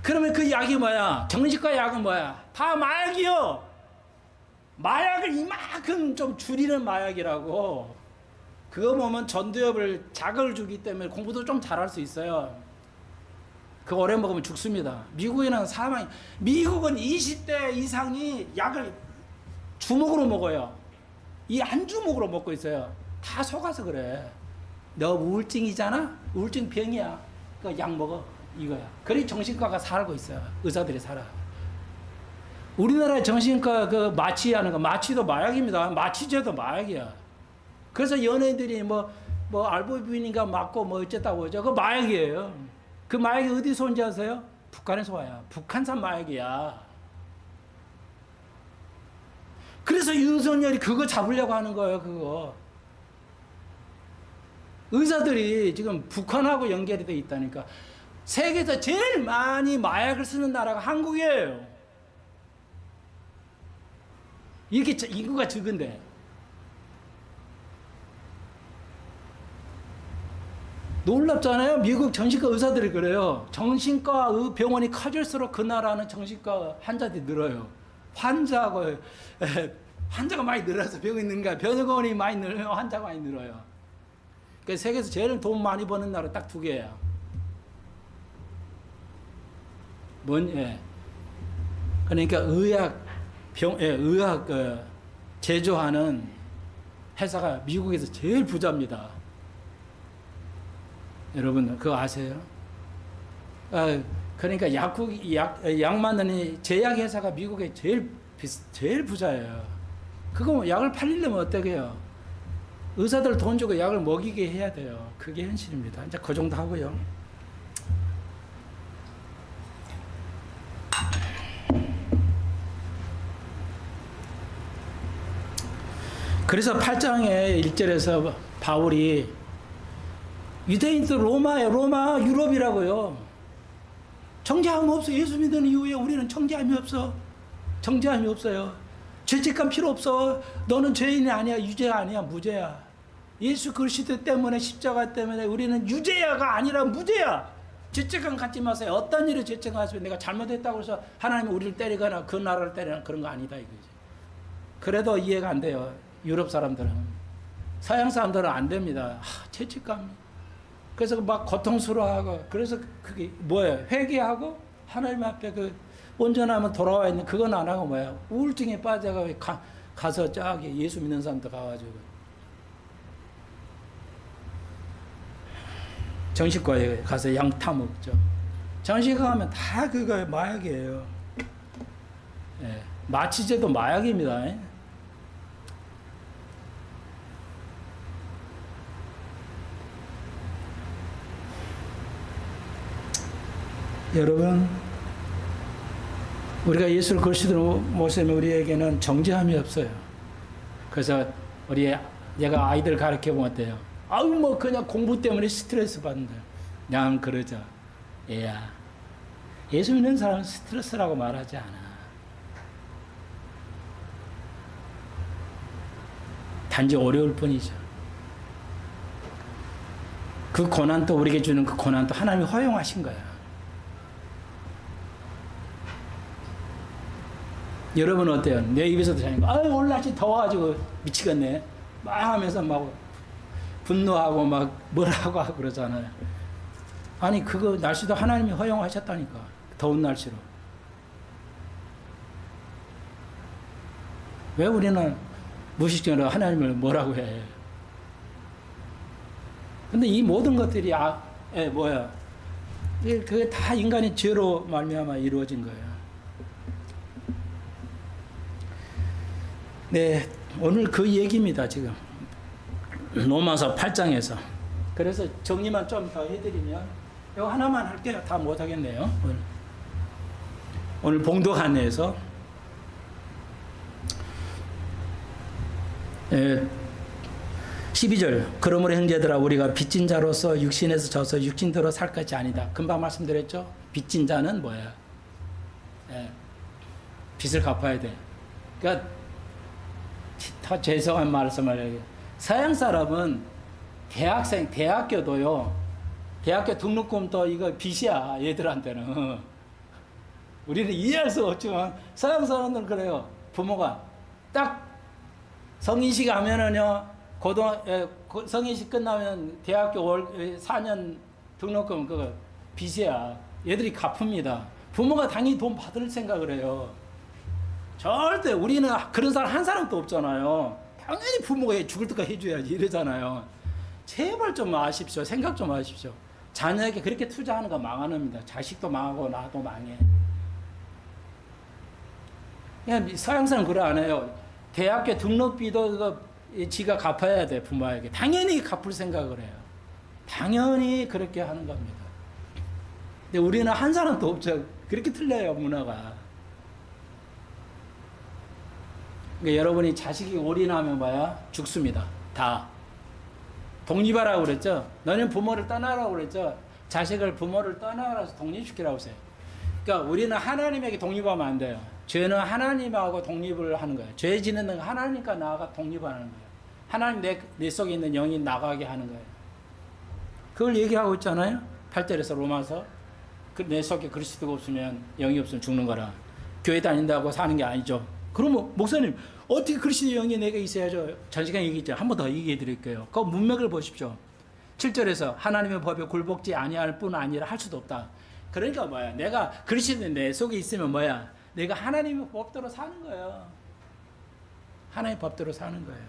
그러면 그 약이 뭐야? 정신과 약은 뭐야? 다 마약이요. 마약을 이만큼 좀 줄이는 마약이라고. 그거 보면 전두엽을 자극을 주기 때문에 공부도 좀 잘할 수 있어요. 그거 오래 먹으면 죽습니다. 미국에는 사망이. 미국은 20대 이상이 약을 주먹으로 먹어요. 이 한 주먹으로 먹고 있어요. 다 속아서 그래. 너 우울증이잖아? 우울증 병이야. 그 약 먹어. 이거야. 그래 정신과가 살고 있어요. 의사들이 살아. 우리나라의 정신과 그 마취하는 거, 마취도 마약입니다. 마취제도 마약이야. 그래서 연예인들이 뭐 알부민인가 맞고 뭐 어쨌다고 하죠. 그 마약이에요. 그 마약이 어디서 온지 아세요? 북한에서 와요. 북한산 마약이야. 그래서 윤석열이 그거 잡으려고 하는 거예요. 그거. 의사들이 지금 북한하고 연결이 돼 있다니까. 세계에서 제일 많이 마약을 쓰는 나라가 한국이에요. 이렇게 인구가 적은데. 놀랍잖아요. 미국 정신과 의사들이 그래요. 정신과 병원이 커질수록 그 나라는 정신과 환자들이 늘어요. 환자가 많이 늘어서 병이 있는가. 병원이 많이 늘어요. 환자가 많이 늘어요. 그래서 세계에서 제일 돈 많이 버는 나라 딱 두 개야. 그러니까 의학 제조하는 회사가 미국에서 제일 부자입니다. 여러분 그거 아세요? 그러니까 약 만드는 제약 회사가 미국에 제일 부자예요. 그거 약을 팔리려면 어떻게 해요? 의사들 돈 주고 약을 먹이게 해야 돼요. 그게 현실입니다. 이제 그 정도 하고요. 그래서 8장의 1절에서 바울이 유대인들 로마 유럽이라고요. 정죄함 없어. 예수 믿는 이후에 우리는 정죄함이 없어. 정죄함이 없어요. 죄책감 필요 없어. 너는 죄인이 아니야. 유죄가 아니야. 무죄야. 예수 그리스도 때문에 십자가 때문에 우리는 유죄야가 아니라 무죄야. 죄책감 갖지 마세요. 어떤 일에 죄책감 가지고 내가 잘못했다고 해서 하나님이 우리를 때리거나 그 나라를 때리거나 그런 거 아니다 이거지. 그래도 이해가 안 돼요. 유럽 사람들은. 서양 사람들은 안 됩니다. 죄책감. 그래서 막 고통스러워하고 그래서 그게 뭐예요? 회개하고 하나님 앞에 온전하면 돌아와 있는 그건 안 하고 뭐야? 우울증에 빠져가 가서 저기 예수 믿는 사람들 가가지고 정신과에 가서 약 타먹죠. 정신과 가면 다 그거 마약이에요. 예, 마취제도 마약입니다. 여러분, 우리가 예수를 그리스도로 모시면 우리에게는 정죄함이 없어요. 그래서 얘가 아이들 가르쳐 보면 어때요? 아유 뭐 그냥 공부 때문에 스트레스 받는다. 그냥 그러자. 얘야, 예수 믿는 사람은 스트레스라고 말하지 않아. 단지 어려울 뿐이죠. 그 고난도 우리에게 주는 그 고난도 하나님이 허용하신 거야. 여러분은 어때요? 내 입에서도 자니까 아유 오늘 날씨 더워가지고 미치겠네 막 하면서 막 분노하고 막 뭐라고 하고 그러잖아요. 아니 그거 날씨도 하나님이 허용하셨다니까. 더운 날씨로. 왜 우리는 무의식적으로 하나님을 뭐라고 해? 근데 이 모든 것들이 뭐야? 그게 다 인간의 죄로 말미암아 이루어진 거예요. 네, 오늘 그 얘기입니다, 지금. 로마서 8장에서. 그래서 정리만 좀 더 해드리면, 이거 하나만 할게요. 다 못하겠네요. 오늘 봉독 안내에서. 12절. 그러므로 형제들아, 우리가 빚진 자로서 육신에서 져서 육신대로 살 것이 아니다. 금방 말씀드렸죠? 빚진 자는 뭐야? 빚을 갚아야 돼. 그러니까, 더 죄송한 말씀을 서양 사람은 대학교도요. 대학교 등록금도 이거 빚이야. 얘들한테는. 우리는 이해할 수 없지만 서양 사람들은 그래요. 부모가 딱 성인식 하면은요. 성인식 끝나면 대학교 4년 등록금 그거 빚이야. 얘들이 갚습니다. 부모가 당연히 돈 받을 생각을 해요. 절대 우리는 그런 사람 한 사람도 없잖아요. 당연히 부모가 죽을 때까지 해줘야지 이러잖아요. 제발 좀 아십시오. 생각 좀 하십시오. 자녀에게 그렇게 투자하는 거 망하는 겁니다. 자식도 망하고 나도 망해. 그냥 서양 사람 그래 안 해요. 대학교 등록비도 그거 지가 갚아야 돼 부모에게. 당연히 갚을 생각을 해요. 당연히 그렇게 하는 겁니다. 근데 우리는 한 사람도 없죠. 그렇게 틀려요 문화가. 그러니까 여러분이 자식이 올인하면 뭐야? 죽습니다. 다. 독립하라고 그랬죠? 너는 부모를 떠나라고 그랬죠? 자식을 부모를 떠나라서 독립시키라고 했어요. 그러니까 우리는 하나님에게 독립하면 안 돼요. 죄는 하나님하고 독립을 하는 거예요. 죄 짓는 건 하나님과 나가 독립하는 거예요. 하나님 내 속에 있는 영이 나가게 하는 거예요. 그걸 얘기하고 있잖아요. 8절에서 로마서. 내 속에 그리스도가 없으면 영이 없으면 죽는 거라. 교회 다닌다고 사는 게 아니죠. 그러면 목사님 어떻게 그리스도의 영이 내게 있어야죠? 전 시간 얘기했죠. 한 번 더 얘기해 드릴게요. 그 문맥을 보십시오. 7절에서 하나님의 법에 굴복지 아니할 뿐 아니라 할 수도 없다. 그러니까 뭐야? 내가 그리스도의 내 속에 있으면 뭐야? 내가 하나님의 법대로 사는 거예요. 하나님의 법대로 사는 거예요.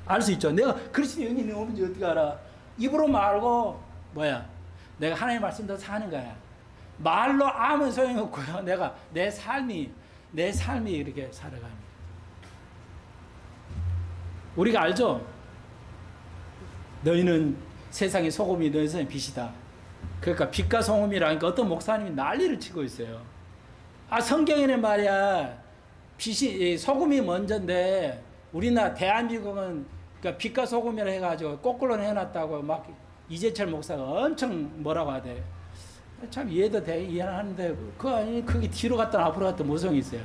알 수 있죠. 내가 그리스도의 영이 없는지 어떻게 알아? 입으로 말고 뭐야? 내가 하나님의 말씀대로 사는 거야. 말로 아무 소용이 없고요. 내가 내 삶이 이렇게 살아갑니다. 우리가 알죠? 너희는 세상의 소금이 너희는 빛이다. 그러니까 빛과 소금이라니까 어떤 목사님이 난리를 치고 있어요. 성경에는 말이야 소금이 먼저인데 우리나라 대한민국은 그러니까 빛과 소금이라 해가지고 거꾸로 해놨다고 막 이재철 목사가 엄청 뭐라고 하대. 참 이해도 돼 이해하는데 그게 뒤로 갔다 앞으로 갔다 모성이 있어요.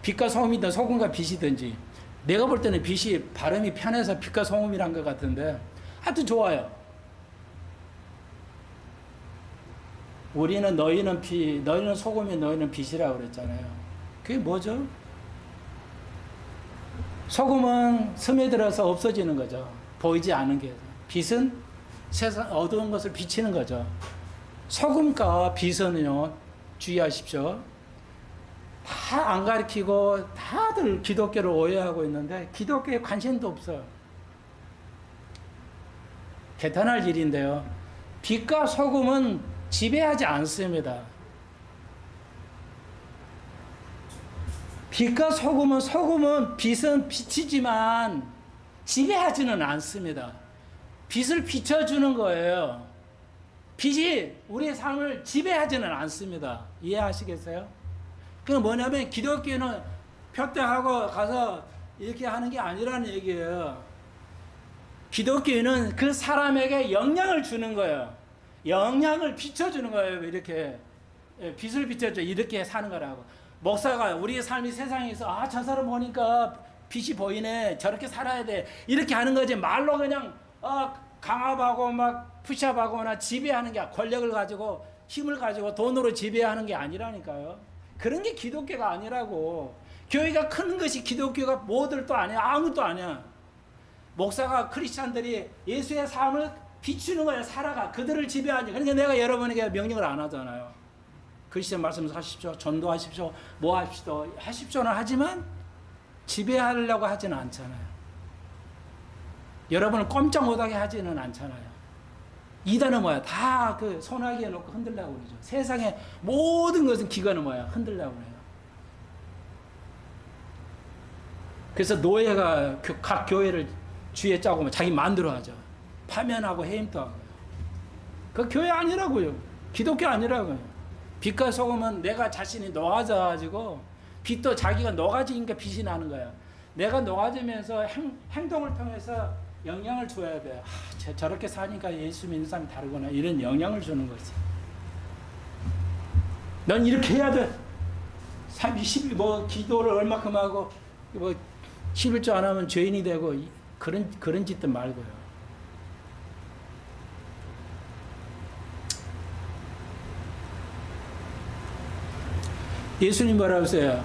빛과 소금이든 소금과 빛이든지 내가 볼 때는 빛이 발음이 편해서 빛과 소금이란 것 같은데 하여튼 좋아요. 우리는 너희는 소금이 너희는 빛이라고 그랬잖아요. 그게 뭐죠? 소금은 스며들어서 없어지는 거죠. 보이지 않은 게. 빛은 세상 어두운 것을 비치는 거죠. 소금과 빛은요 주의하십시오. 다 안 가르치고 다들 기독교를 오해하고 있는데 기독교에 관심도 없어요. 개탄할 일인데요. 빛과 소금은 지배하지 않습니다. 빛과 소금은 빛은 빛이지만 지배하지는 않습니다. 빛을 비춰주는 거예요. 빛이 우리의 삶을 지배하지는 않습니다. 이해하시겠어요? 그건 뭐냐면 기독교는 표대하고 가서 이렇게 하는 게 아니라는 얘기예요. 기독교는 그 사람에게 영향을 주는 거예요. 영향을 비춰주는 거예요. 이렇게 빛을 비춰줘 이렇게 사는 거라고. 목사가 우리의 삶이 세상에서 저 사람 보니까 빛이 보이네 저렇게 살아야 돼 이렇게 하는 거지 말로 그냥 강압하고 막 푸시업하거나 지배하는 게 권력을 가지고 힘을 가지고 돈으로 지배하는 게 아니라니까요. 그런 게 기독교가 아니라고. 교회가 큰 것이 기독교가 뭐들도 아니야. 아무것도 아니야. 목사가 크리스찬들이 예수의 삶을 비추는 거야. 살아가. 그들을 지배하지. 그러니까 내가 여러분에게 명령을 안 하잖아요. 그리스도의 말씀을 하십시오. 전도하십시오. 뭐 하십시오는 하지만 지배하려고 하지는 않잖아요. 여러분을 꼼짝 못하게 하지는 않잖아요. 이단은 뭐야? 다 그 소나기에 놓고 흔들려고 그러죠. 세상의 모든 것은 기관은 뭐야? 흔들려고 그래요. 그래서 노예가 각 교회를 주위에 짜고 자기 마음대로 하죠. 파면하고 해임도 하고요. 그 교회 아니라고요. 기독교 아니라고요. 빛과 소금은 내가 자신이 녹아져가지고 빛도 자기가 녹아지니까 빛이 나는 거야. 내가 녹아지면서 행동을 통해서 영향을 줘야 돼. 저렇게 사니까 예수 믿는 사람이 다르구나. 이런 영향을 주는 거지. 넌 이렇게 해야 돼. 30, 기도를 얼마큼 하고, 11조 안 하면 죄인이 되고, 그런 짓도 말고요. 예수님 뭐라고 했어요?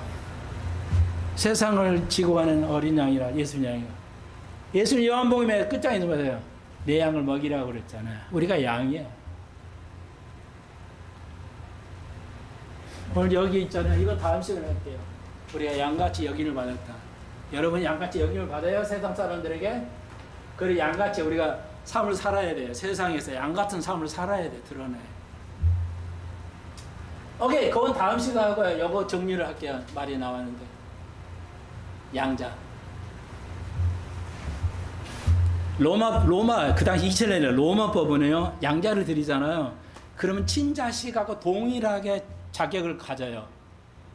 세상을 지고 가는 어린 양이라, 예수 양이요. 예수님 요한복음에 끝장에 있는 거예요. 내 양을 먹이라고 그랬잖아요. 우리가 양이에요. 오늘 여기 있잖아요. 이거 다음 시간에 할게요. 우리가 양같이 여김을 받았다. 여러분이 양같이 여김을 받아요? 세상 사람들에게? 그래 양같이 우리가 삶을 살아야 돼요. 세상에서 양같은 삶을 살아야 돼. 드러내. 오케이. 그건 다음 시간 하고요. 요거 정리를 할게요. 말이 나왔는데. 양자. 로마 그 당시 2000년에 로마 법원에요. 양자를 드리잖아요. 그러면 친자식하고 동일하게 자격을 가져요.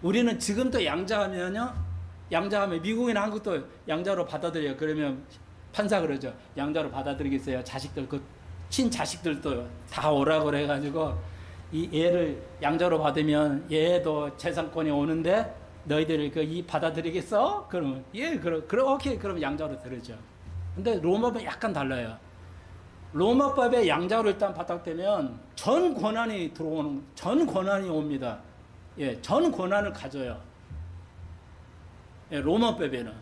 우리는 지금도 양자하면요. 양자하면 미국이나 한국도 양자로 받아들여요. 그러면 판사 그러죠. 양자로 받아들이겠어요. 자식들 그 친자식들도 다 오라고 그래 가지고 이 얘를 양자로 받으면 얘도 재산권이 오는데 너희들 이 받아들이겠어? 그러면 예, 그럼 오케이. 그럼 양자로 들으죠. 근데 로마법은 약간 달라요. 로마법에 양자로 일단 바닥되면 전 권한이 옵니다. 예, 전 권한을 가져요. 예, 로마법에는.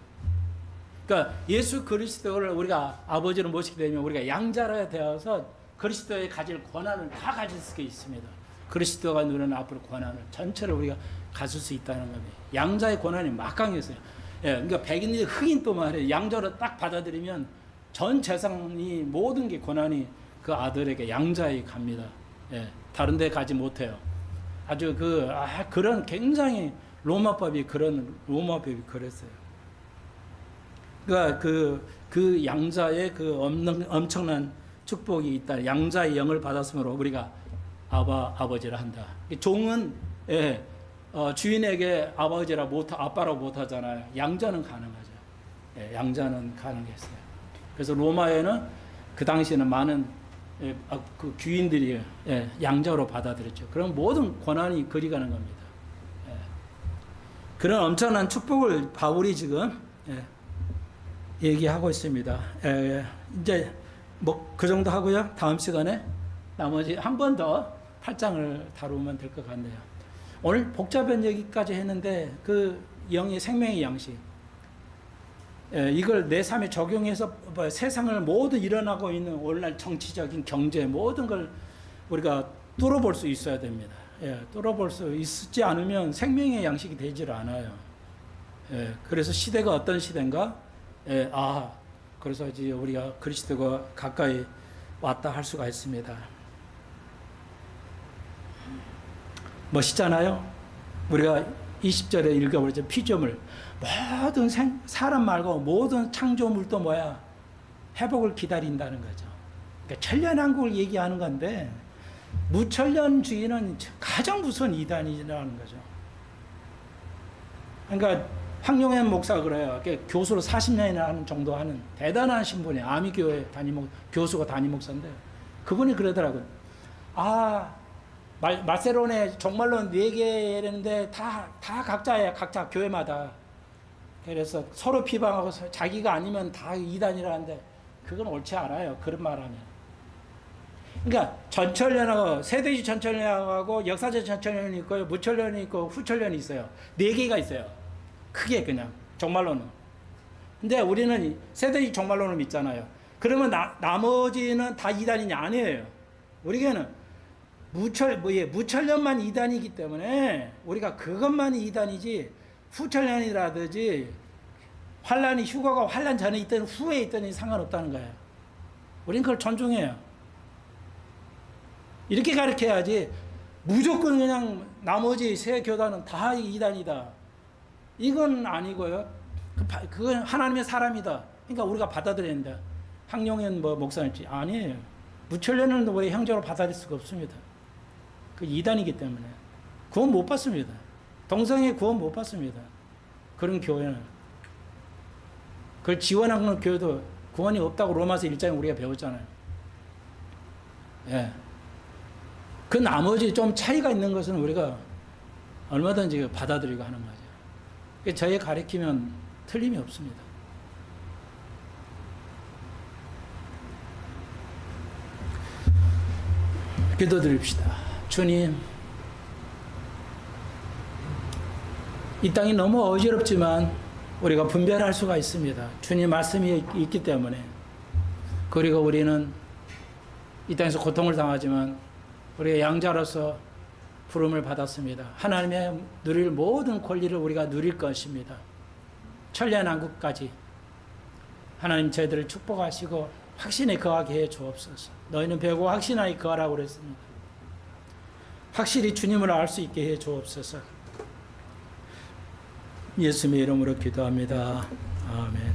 그러니까 예수 그리스도를 우리가 아버지로 모시게 되면 우리가 양자로 되어서 그리스도의 가질 권한을 다 가질 수 있습니다. 그리스도가 누리는 앞으로 권한을 전체를 우리가 가질 수 있다는 겁니다. 양자의 권한이 막강해서요. 예, 그러니까 백인이 흑인 또 말이에요. 양자로 딱 받아들이면 전 재산이 모든 게 권한이 그 아들에게 양자에 갑니다. 예, 다른 데 가지 못해요. 아주 그런 굉장히 로마법이 그랬어요. 그러니까 그 양자의 그 엄청난 축복이 있다. 양자의 영을 받았으므로 우리가 아버지라 한다. 종은 예, 주인에게 아빠라고 못하잖아요. 양자는 가능하죠. 예, 양자는 가능했어요. 그래서 로마에는 그 당시에는 많은 그 귀인들이 양자로 받아들였죠. 그럼 모든 권한이 그리 가는 겁니다. 예. 그런 엄청난 축복을 바울이 지금 얘기하고 있습니다. 이제 그 정도 하고요. 다음 시간에 나머지 한 번 더 8장을 다루면 될 것 같네요. 오늘 복잡한 얘기까지 했는데 그 영의 생명의 양식 이걸 내 삶에 적용해서 세상을 모두 일어나고 있는 오늘날 정치적인 경제 모든 걸 우리가 뚫어볼 수 있어야 됩니다. 뚫어볼 수 있지 않으면 생명의 양식이 되질 않아요. 그래서 시대가 어떤 시대인가? 그래서 이제 우리가 그리스도가 가까이 왔다 할 수가 있습니다. 멋있잖아요? 우리가 20절에 읽어보죠. 피조물. 모든 사람 말고 모든 창조물도 뭐야? 회복을 기다린다는 거죠. 그러니까 천년왕국을 얘기하는 건데, 무천년주의는 가장 무서운 이단이라는 거죠. 그러니까 황용현 목사가 그래요. 교수로 40년이나 하는 정도 하는 대단한 신분이에요. 아미교회 교수가 담임 목사인데, 그분이 그러더라고요. 말세론에 종말론 4개인데 다 각자예요. 각자 교회마다. 그래서 서로 비방하고 자기가 아니면 다 이단이라는데, 그건 옳지 않아요. 그런 말하면. 그러니까 전천년하고 세대주 전천년하고 역사적 전천년이 있고요, 무천년이 있고 후천년이 있어요. 4개가 있어요. 크게 그냥 종말론은. 근데 우리는 세대주 종말론을 믿잖아요. 그러면 나머지는 다 이단이냐? 아니에요. 우리에게는 무천년만 이단이기 때문에 우리가 그것만이 이단이지, 후천년이라든지 환란이 휴거가 환란 전에 있든 후에 있든 상관없다는 거예요. 우리는 그걸 존중해요. 이렇게 가르쳐야지 무조건 그냥 나머지 세 교단은 다 이단이다, 이건 아니고요. 그건 하나님의 사람이다. 그러니까 우리가 받아들여야 된다. 황용현 목사님이 아니에요. 무천년은 우리 형제로 받아들일 수가 없습니다. 그 이단이기 때문에 구원 못 받습니다. 동성애 구원 못 받습니다. 그런 교회는. 그걸 지원하는 교회도 구원이 없다고 로마서 1장에 우리가 배웠잖아요. 그 나머지 좀 차이가 있는 것은 우리가 얼마든지 받아들이고 하는 거죠. 저의 가르치면 틀림이 없습니다. 기도드립시다. 주님, 이 땅이 너무 어지럽지만 우리가 분별할 수가 있습니다. 주님 말씀이 있기 때문에. 그리고 우리는 이 땅에서 고통을 당하지만 우리가 양자로서 부름을 받았습니다. 하나님의 누릴 모든 권리를 우리가 누릴 것입니다. 천년왕국까지 하나님 저희들을 축복하시고 확신에 거하게 해 주옵소서. 너희는 배우고 확신하에 거하라고 그랬습니다. 확실히 주님을 알 수 있게 해 주옵소서. 예수님의 이름으로 기도합니다. 아멘.